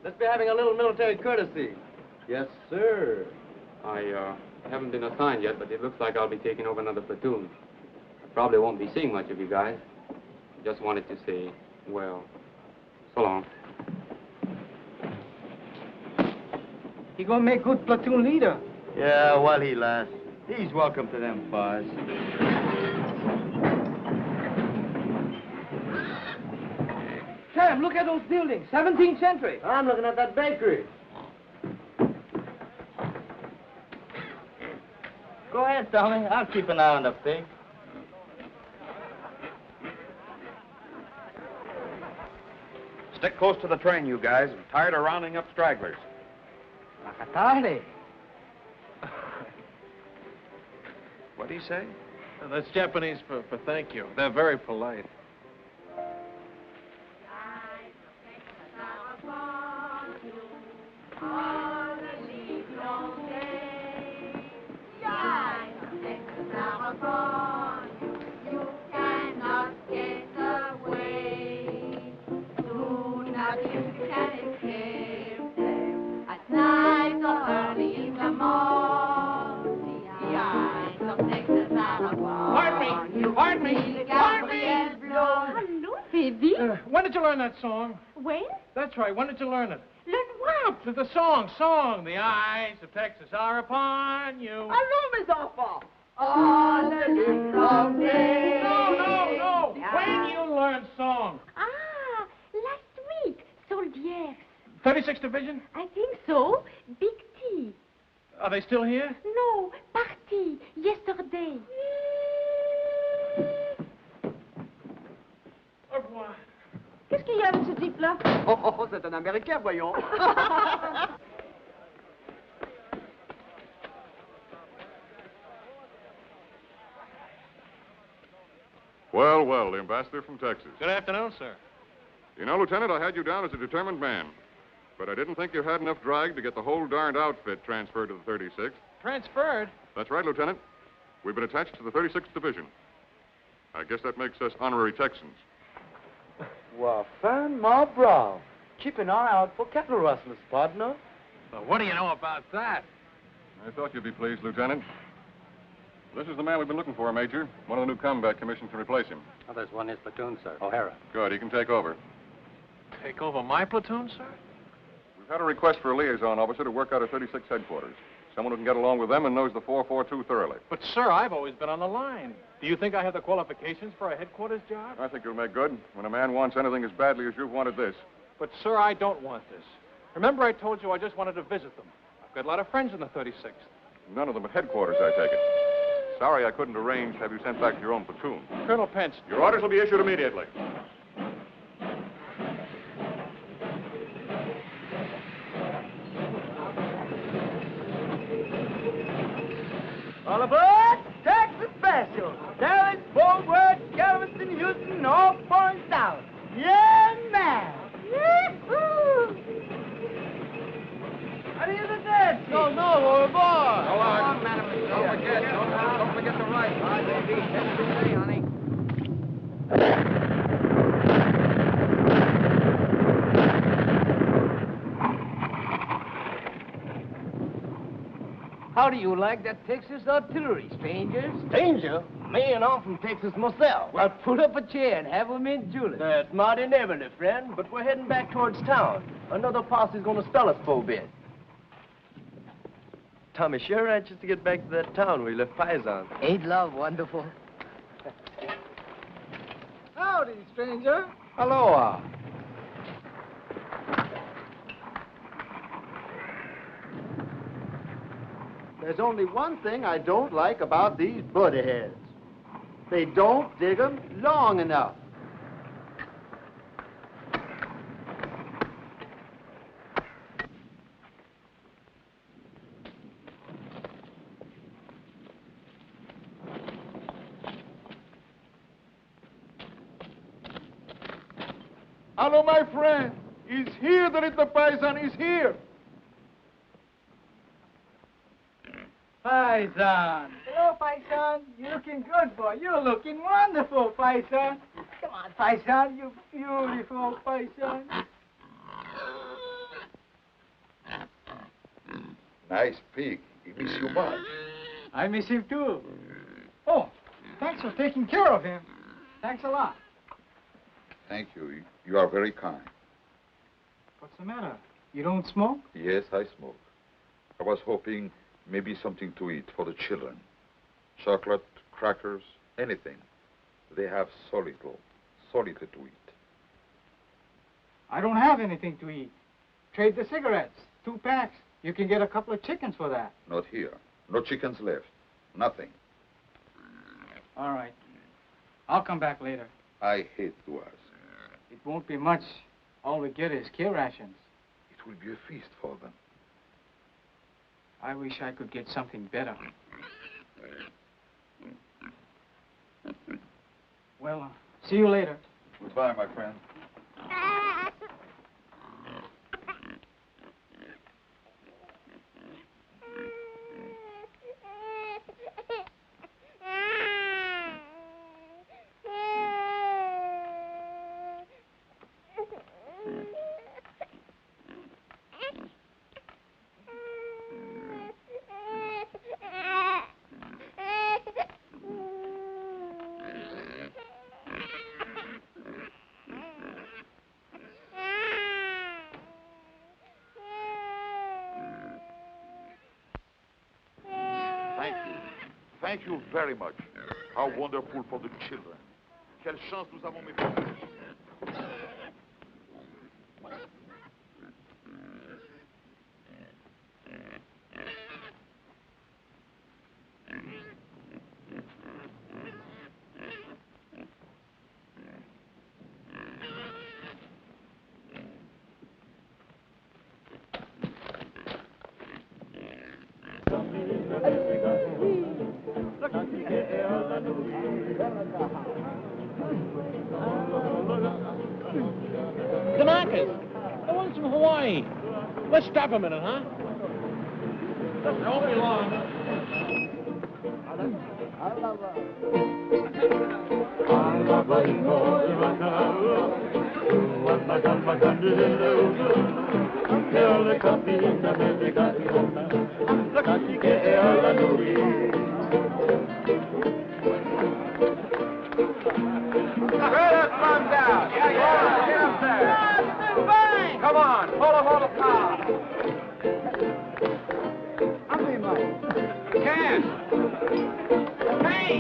Let's be having a little military courtesy. Yes, sir. I haven't been assigned yet, but it looks like I'll be taking over another platoon. Probably won't be seeing much of you guys. Just wanted to say, well, so long. He gonna make good platoon leader. Yeah, while he lasts. He's welcome to them fires. Sam, Sam, look at those buildings. 17th century. I'm looking at that bakery. Go ahead, Tommy. I'll keep an eye on the pig. Stick close to the train, you guys. I'm tired of rounding up stragglers. Makatare. What do you say? That's Japanese for thank you. They're very polite. Hello, baby. When did you learn that song? When? That's right. When did you learn it? Learn what? The song. The eyes of Texas are upon you. Allons, mes enfants. No. When you learned song? Ah, last week. Soldiers. 36th Division? I think so. Big T. Are they still here? No, party. Yesterday. Au revoir. Qu'est-ce qu'il y a avec ce type-là? Oh, c'est un Américain, voyons. Well, the ambassador from Texas. Good afternoon, sir. You know, Lieutenant, I had you down as a determined man. But I didn't think you had enough drag to get the whole darned outfit transferred to the 36th. Transferred? That's right, Lieutenant. We've been attached to the 36th Division. I guess that makes us honorary Texans. Well, fan, my brow. Keep an eye out for cattle rustlers, partner. Well, what do you know about that? I thought you'd be pleased, Lieutenant. This is the man we've been looking for, Major. One of the new combat commissions to replace him. Oh, there's one in his platoon, sir. O'Hara. Good, he can take over. Take over my platoon, sir? We've had a request for a liaison officer to work out of 36 headquarters. Someone who can get along with them and knows the 442 thoroughly. But, sir, I've always been on the line. Do you think I have the qualifications for a headquarters job? I think you'll make good when a man wants anything as badly as you've wanted this. But, sir, I don't want this. Remember I told you I just wanted to visit them. I've got a lot of friends in the 36th. None of them at headquarters, I take it. Sorry I couldn't arrange to have you sent back to your own platoon. Colonel Pence. Your orders will be issued immediately. All aboard! Texas Special! Dallas, Fort Worth, Galveston, Houston, all points out. Yeah, man! Yee-hoo! How do you do that? No, all aboard! Go on, madam. Don't forget the right. All right, baby. Hey, honey. How do you like that Texas artillery, strangers? Stranger? Man, I'm from Texas myself. Well, pull up a chair and have 'em in Julius. That's mighty neighborly, friend, but we're heading back towards town. Another posse's gonna spell us for a bit. Tommy sure anxious to get back to that town where he left Paisan. Ain't love wonderful? Howdy, stranger. Aloha. There's only one thing I don't like about these buddy heads. They don't dig 'em long enough. Hello, my friend. He's here, the little paisan is here. Paisan. Hello, Paisan. You're looking good, boy. You're looking wonderful, Paisan. Come on, Paisan. You beautiful, Paisan. Nice pig. He miss you much. I miss him, too. Oh, thanks for taking care of him. Thanks a lot. Thank you. You are very kind. What's the matter? You don't smoke? Yes, I smoke. I was hoping maybe something to eat for the children. Chocolate, crackers, anything. They have so little to eat. I don't have anything to eat. Trade the cigarettes. 2 packs. You can get a couple of chickens for that. Not here. No chickens left. Nothing. All right. I'll come back later. I hate to ask. It won't be much. All we get is kill rations. It will be a feast for them. I wish I could get something better. Well, see you later. Goodbye, my friend. Thank you very much. How wonderful for the children. Quelle chance nous avons, mes frères. Kanakas, the ones from Hawaii. Let's stop a minute, huh? They won't be long. Come on, pull the car. Cash. Hey!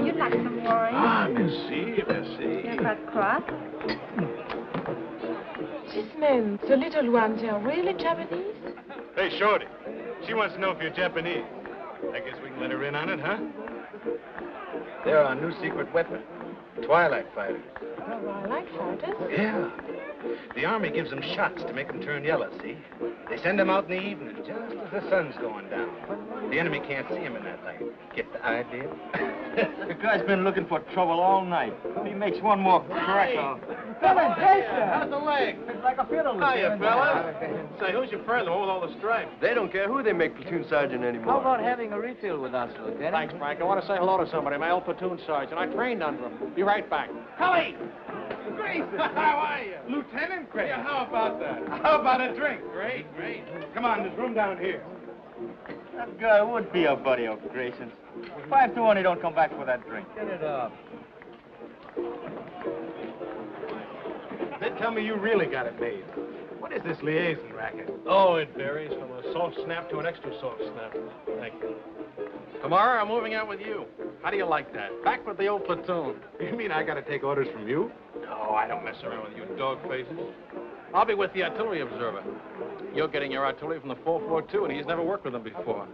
You'd like some wine? Ah, merci, merci. You're not cross? These men, the little ones, are really Japanese? Hey, Shorty. She wants to know if you're Japanese. I guess we can let her in on it, huh? They're our new secret weapon. Twilight fighters. Twilight fighters? Yeah. The Army gives them shots to make them turn yellow, see? They send them out in the evening, just as the sun's going down. The enemy can't see them in that light. Get the idea? The guy's been looking for trouble all night. If he makes one more crack, I'll... Fellas, hey, sir. How's the leg? It's like a fiddle. Hiya, fella. Say, who's your friend, the one with all the stripes? They don't care who they make platoon sergeant anymore. How about having a refill with us, Lieutenant? Thanks, Frank. I want to say hello to somebody, my old platoon sergeant. I trained under him. Be right back. Cully! Grayson! How are you? Lieutenant Grayson. Yeah, how about that? How about a drink? Great, great. Come on, there's room down here. That guy would be a buddy of Grayson's. 5 to 1, he don't come back for that drink. Get it up. They tell me you really got it made. What is this liaison racket? Oh, it varies from a soft snap to an extra soft snap. Thank you. Tomorrow, I'm moving out with you. How do you like that? Back with the old platoon. You mean I got to take orders from you? No, I don't mess around with you dog faces. I'll be with the artillery observer. You're getting your artillery from the 442, and he's never worked with them before.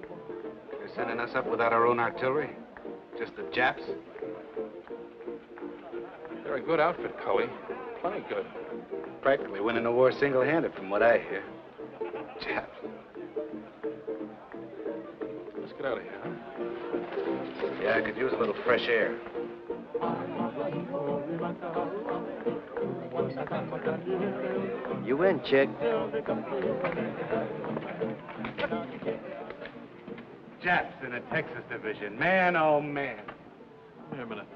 They're sending us up without our own artillery? Just the Japs? They're a good outfit, Cully. Plenty good. Practically winning the war single-handed, from what I hear. Japs. Let's get out of here, huh? Yeah, I could use a little fresh air. You win, chick. Japs in a Texas division. Man, oh, man. Wait a minute.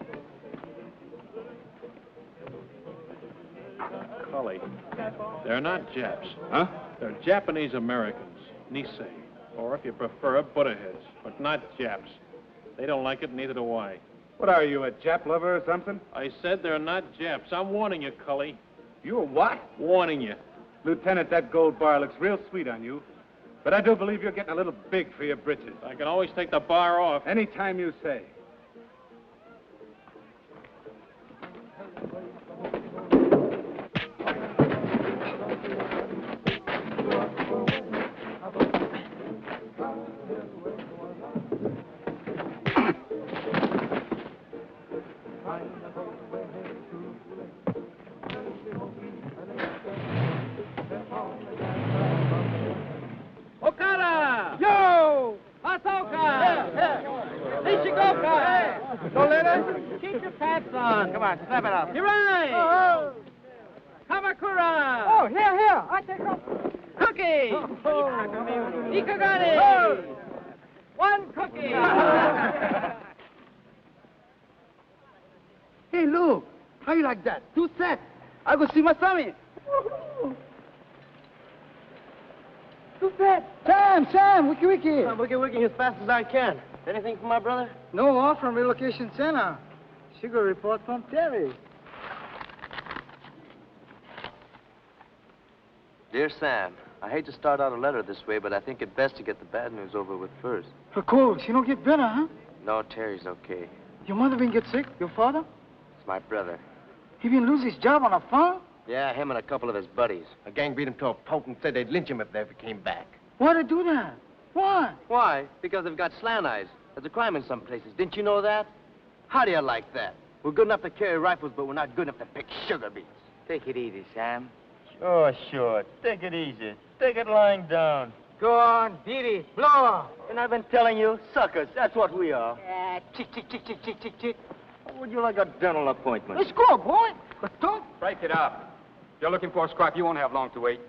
Cully. They're not Japs. Huh? They're Japanese Americans, Nisei. Or if you prefer, Buddha heads, but not Japs. They don't like it, neither do I. What are you, a Jap lover or something? I said they're not Japs. I'm warning you, Cully. You're what? Warning you. Lieutenant, that gold bar looks real sweet on you. But I do believe you're getting a little big for your britches. I can always take the bar off. Any time you say. Okada! Yo! Masoka! Nishikoka! No letter? Keep your pants on. Come on, slap it up. Hirai! Oh, Kamakura! oh, here. I take off. Cookie! Ikagani! Oh. One cookie! Hey, Lou, how you like that? 2 sets. I go see my Sammy. 2 sets. Sam, wiki. I'm working as fast as I can. Anything for my brother? No, off from relocation center. She got a report from Terry. Dear Sam, I hate to start out a letter this way, but I think it best to get the bad news over with first. Her cold, she don't get better, huh? No, Terry's okay. Your mother been get sick? Your father? It's my brother. He been lose his job on a farm? Yeah, him and a couple of his buddies. A gang beat him to a pulp and said they'd lynch him if they ever came back. Why'd they do that? Why? Why? Because they've got slant eyes. There's a crime in some places. Didn't you know that? How do you like that? We're good enough to carry rifles, but we're not good enough to pick sugar beets. Take it easy, Sam. Sure. Take it easy. Take it lying down. Go on, beat it. Blow her. And I've been telling you, suckers, that's what we are. Chick. How would you like a dental appointment? Let's go, boy. But don't. Break it up. If you're looking for a scrap, you won't have long to wait.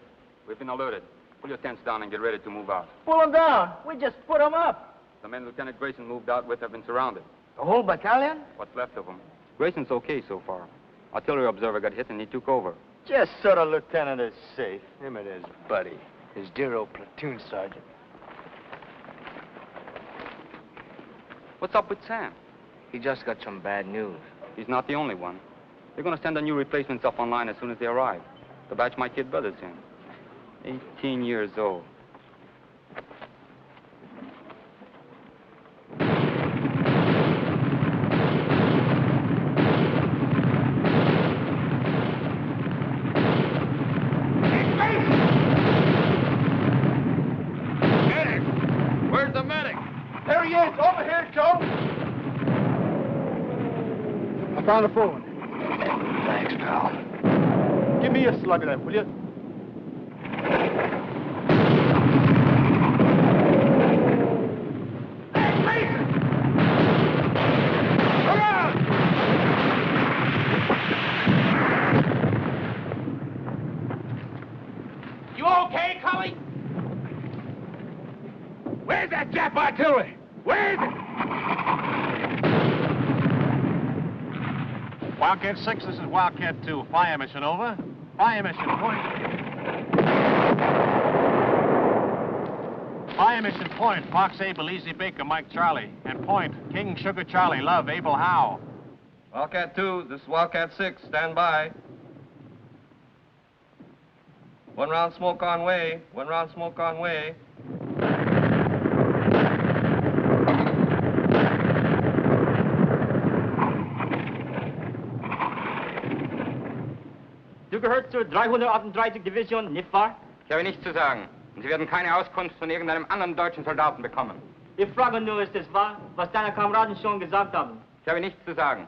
We've been alerted. Pull your tents down and get ready to move out. Pull them down. We just put them up. The men Lieutenant Grayson moved out with have been surrounded. The whole battalion? What's left of them. Grayson's okay so far. Artillery observer got hit and he took over. Just so the lieutenant is safe. Him and his buddy. His dear old platoon sergeant. What's up with Sam? He just got some bad news. He's not the only one. They're going to send the new replacements up online as soon as they arrive. The batch my kid brother's in. 18 years old. Where's the medic? There he is. Over here, Joe. I found the phone. Thanks, pal. Give me a slug of that, will you? You okay, Cully? Where's that Jap artillery? Where is it? Wildcat 6, this is Wildcat 2. Fire mission, over. Fire mission, point. Fire mission, point. Fox Abel, Easy Baker, Mike Charlie. And point, King Sugar Charlie, Love, Abel Howe. Wildcat 2, this is Wildcat 6. Stand by. 1 round smoke on way. 1 round smoke on way. Du gehörst zur 338. Division, nicht wahr? Ich habe nichts zu sagen. Und Sie werden keine Auskunft von irgendeinem anderen deutschen Soldaten bekommen. Ich frage nur, ist es wahr, was deine Kameraden schon gesagt haben? Ich habe nichts zu sagen.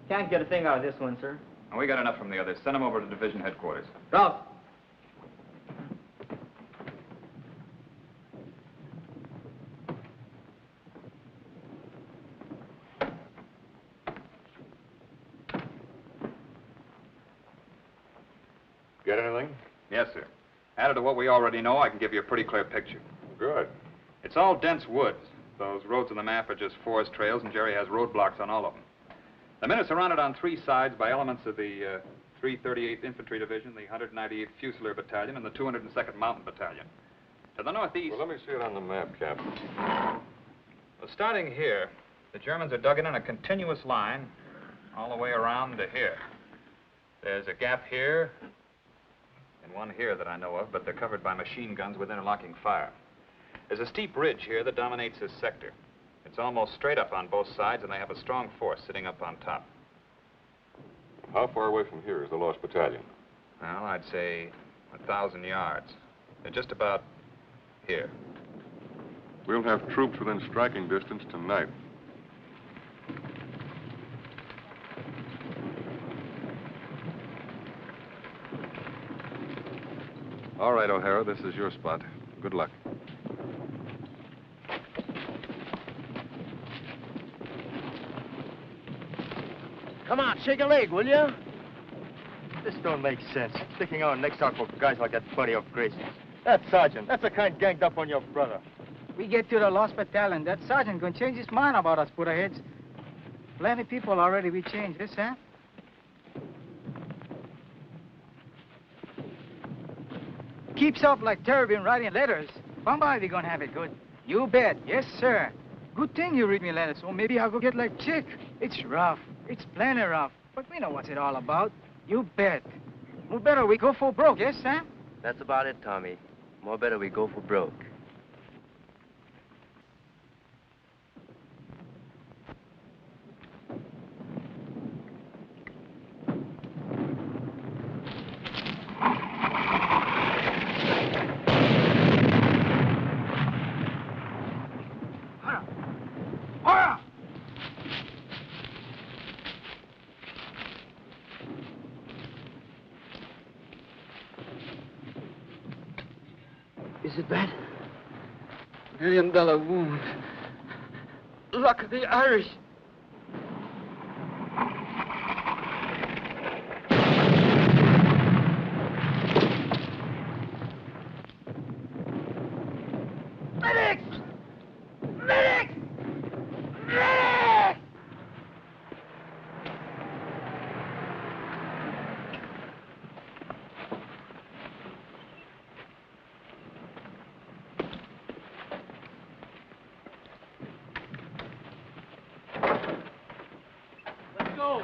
Can't get a thing out of this one, sir. And we got enough from the others. Send them over to division headquarters. Ralph. Get anything? Yes, sir. Added to what we already know, I can give you a pretty clear picture. Good. It's all dense woods. Those roads on the map are just forest trails, and Jerry has roadblocks on all of them. The men are surrounded on 3 sides by elements of the 338th Infantry Division, the 198th Fusilier Battalion, and the 202nd Mountain Battalion. To the northeast... Well, let me see it on the map, Captain. Well, starting here, the Germans are dug in a continuous line all the way around to here. There's a gap here and one here that I know of, but they're covered by machine guns with interlocking fire. There's a steep ridge here that dominates this sector. It's almost straight up on both sides, and they have a strong force sitting up on top. How far away from here is the lost battalion? Well, I'd say 1,000 yards. They're just about here. We'll have troops within striking distance tonight. All right, O'Hara, this is your spot. Good luck. Come on, shake a leg, will you? This don't make sense. Sticking our necks out for guys like that buddy of Gracie's. That sergeant, that's the kind ganged up on your brother. We get to the lost battalion, that sergeant gonna change his mind about us put-aheads. Plenty people already we changed this, huh? Keeps up like Terry been writing letters. Somebody gonna have it good. You bet, yes, sir. Good thing you read me letters, so maybe I'll go get like Chick. It's rough. It's plenty rough. But we know what's it all about. You bet. More better we go for broke, yes, Sam? That's about it, Tommy. More better we go for broke. Is it bad? $1 million wound. Luck of the Irish. Medics! Medics! Medics! Let's go.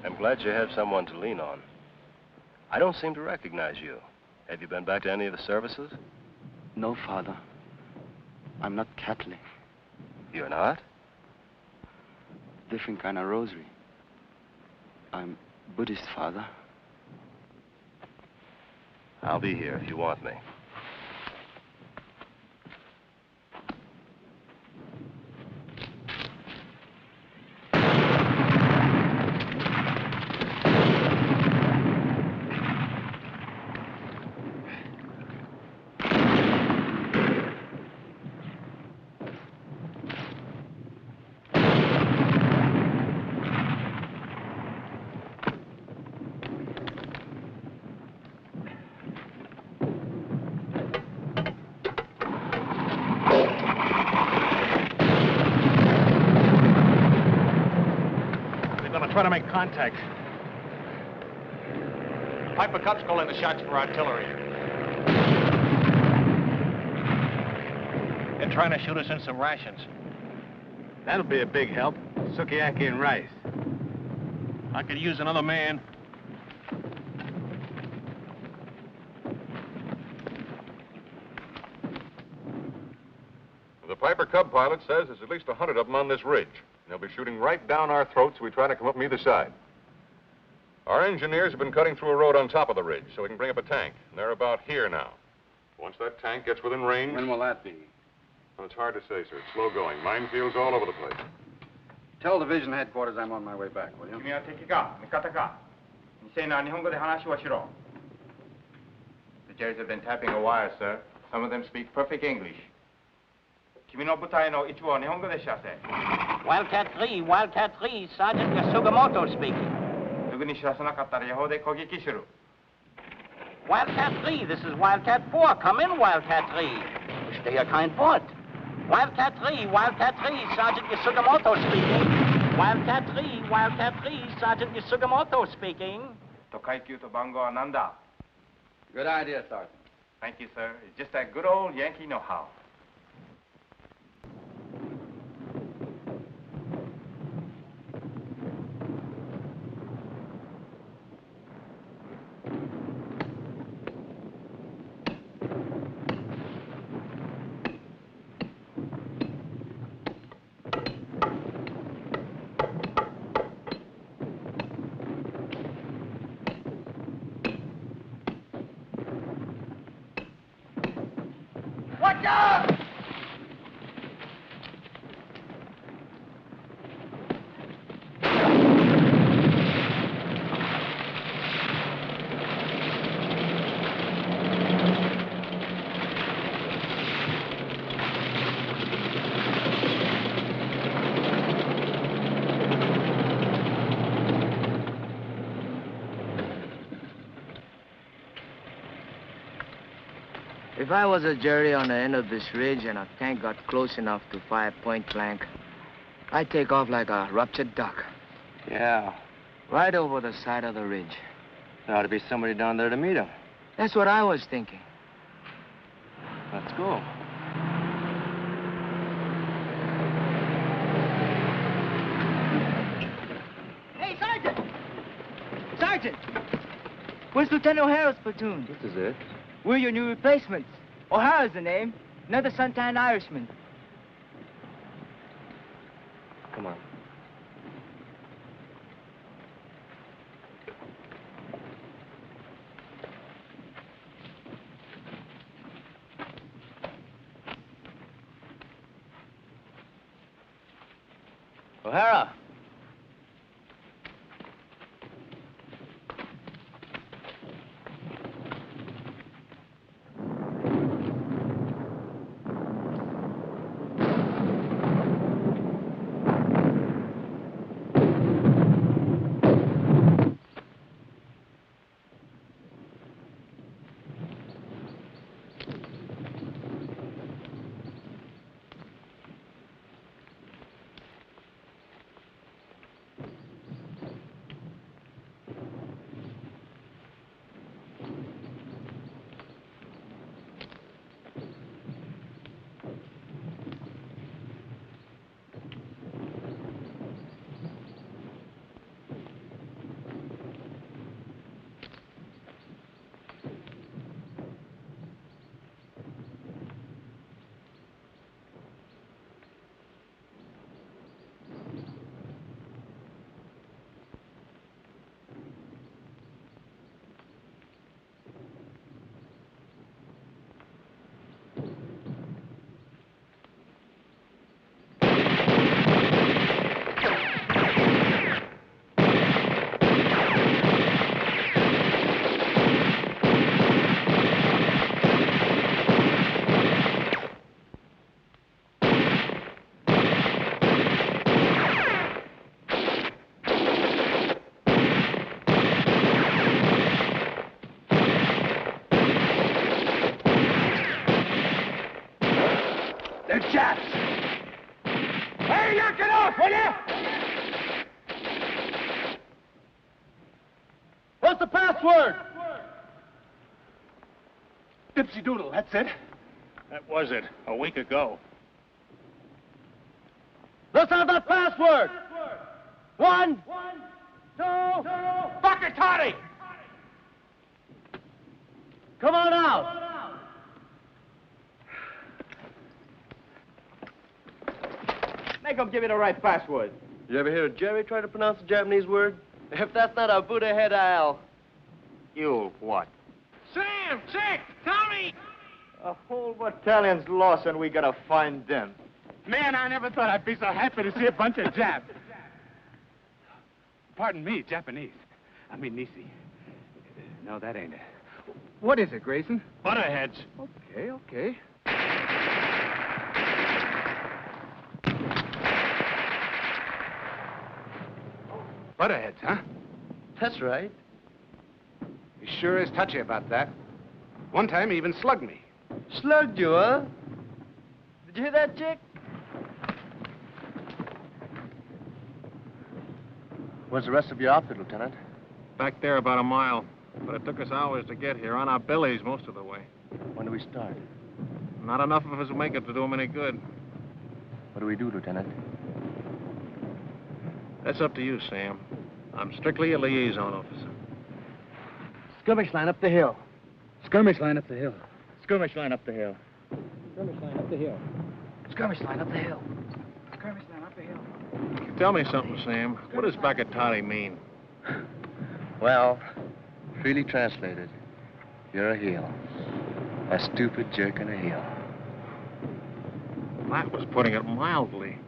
I'm glad you have someone to lean on. I don't seem to recognize you. Have you been back to any of the services? No, Father. I'm not Catholic. You're not? Different kind of rosary. I'm Buddhist, Father. I'll be here if you want me. Try to make contact. Piper Cup's calling the shots for artillery. They're trying to shoot us in some rations. That'll be a big help. Sukiyaki and rice. I could use another man. The Piper Cub pilot says there's at least 100 of them on this ridge. They'll be shooting right down our throats as we try to come up from either side. Our engineers have been cutting through a road on top of the ridge so we can bring up a tank. And they're about here now. Once that tank gets within range... When will that be? Well, it's hard to say, sir. It's slow going. Minefields all over the place. Tell division headquarters I'm on my way back, will you? 君は敵か味方か店な日本語で話をしろ The Jays have been tapping a wire, sir. Some of them speak perfect English. 君の部隊の一部は日本語でしたせ Wildcat 3, Wildcat 3, Sergeant Okamoto speaking. すぐに知らせなかったら予報で攻撃する Wildcat 3, this is Wildcat 4. Come in, Wildcat 3. Stay a kind port. Wildcat 3, Sergeant Yasugamoto speaking. Wildcat 3, Sergeant Yasugamoto speaking. Tokaikyu to Bango Ananda. Good idea, Sergeant. Thank you, sir. It's just that good old Yankee know-how. Watch out! If I was a jury on the end of this ridge and a tank got close enough to fire point blank, I'd take off like a ruptured duck. Yeah. Right over the side of the ridge. There ought to be somebody down there to meet him. That's what I was thinking. Let's go. Hey, Sergeant! Sergeant! Where's Lieutenant O'Hara's platoon? This is it. We're your new replacements. O'Hara's the name. Another suntan Irishman. Come on. O'Hara! What's the password? Dipsy Doodle, that's it. That was it, a week ago. Let's have that password. 1, 2, bucket toddy! Come on out. Make him give you the right password. You ever hear Jerry try to pronounce a Japanese word? If that's not a Buddha head, you'll what? Sam, Chick, Tommy! A whole battalion's lost and we gotta find them. Man, I never thought I'd be so happy to see a bunch of Japs. Pardon me, Japanese. I mean, Nisi. No, that ain't it. What is it, Grayson? Butterheads. Okay. Butterheads, huh? That's right. He sure is touchy about that. One time he even slugged me. Slugged you, huh? Did you hear that, Chick? Where's the rest of your outfit, Lieutenant? Back there about a mile. But it took us hours to get here, on our bellies most of the way. When do we start? Not enough of us will make it to do them any good. What do we do, Lieutenant? That's up to you, Sam. I'm strictly a liaison officer. Skirmish line up the hill. Skirmish line up the hill. Skirmish line up the hill. Skirmish line up the hill. Skirmish line up the hill. Skirmish line up the hill. Tell me something, Sam. What does Bakatati mean? Well, freely translated, you're a heel. A stupid jerk and a heel. That was putting it mildly.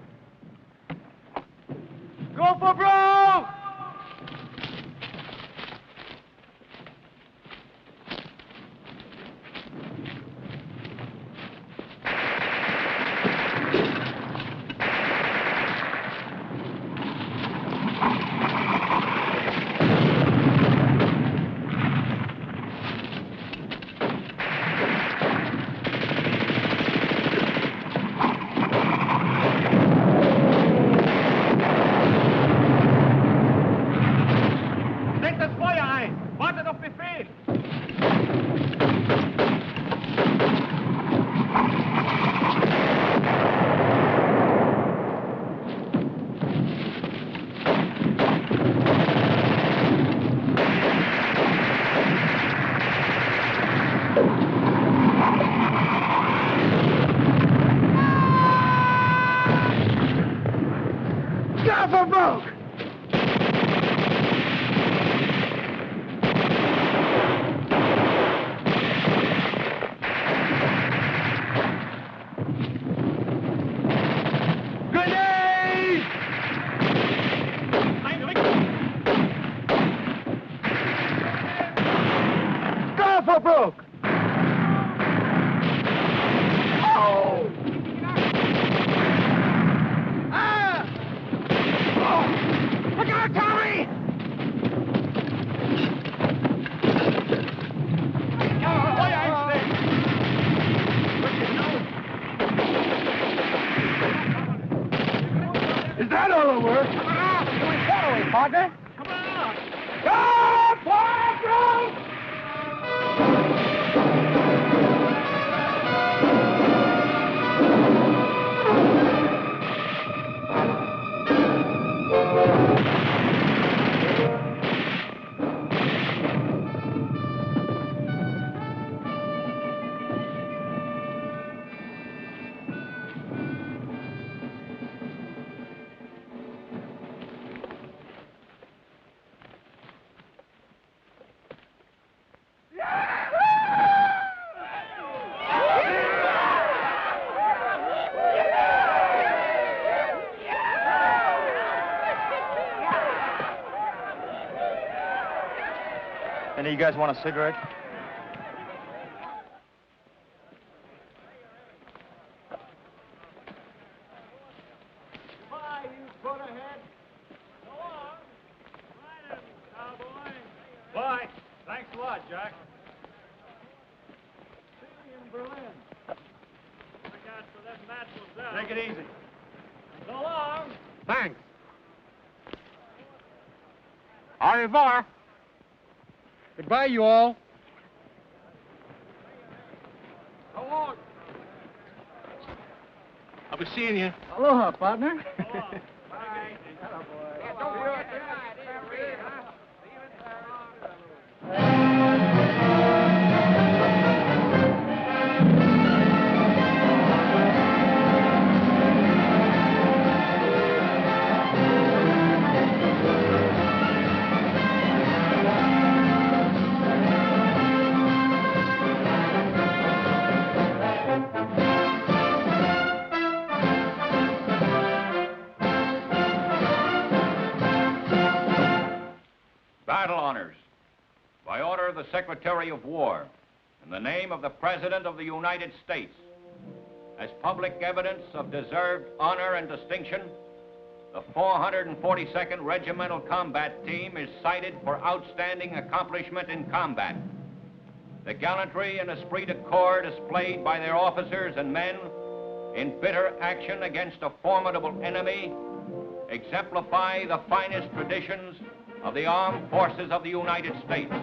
Go for broke! Any of you guys want a cigarette? Goodbye, you put ahead. Go on. Right in, cowboy. Bye. Thanks a lot, Jack. See you in Berlin. I got for that mademoiselle. Take it easy. So long. Thanks. Au revoir. Goodbye, you all. So long. I'll be seeing you. Aloha, partner. Battle honors. By order of the Secretary of War, in the name of the President of the United States, as public evidence of deserved honor and distinction, the 442nd Regimental Combat Team is cited for outstanding accomplishment in combat. The gallantry and esprit de corps displayed by their officers and men in bitter action against a formidable enemy exemplify the finest traditions of the armed forces of the United States.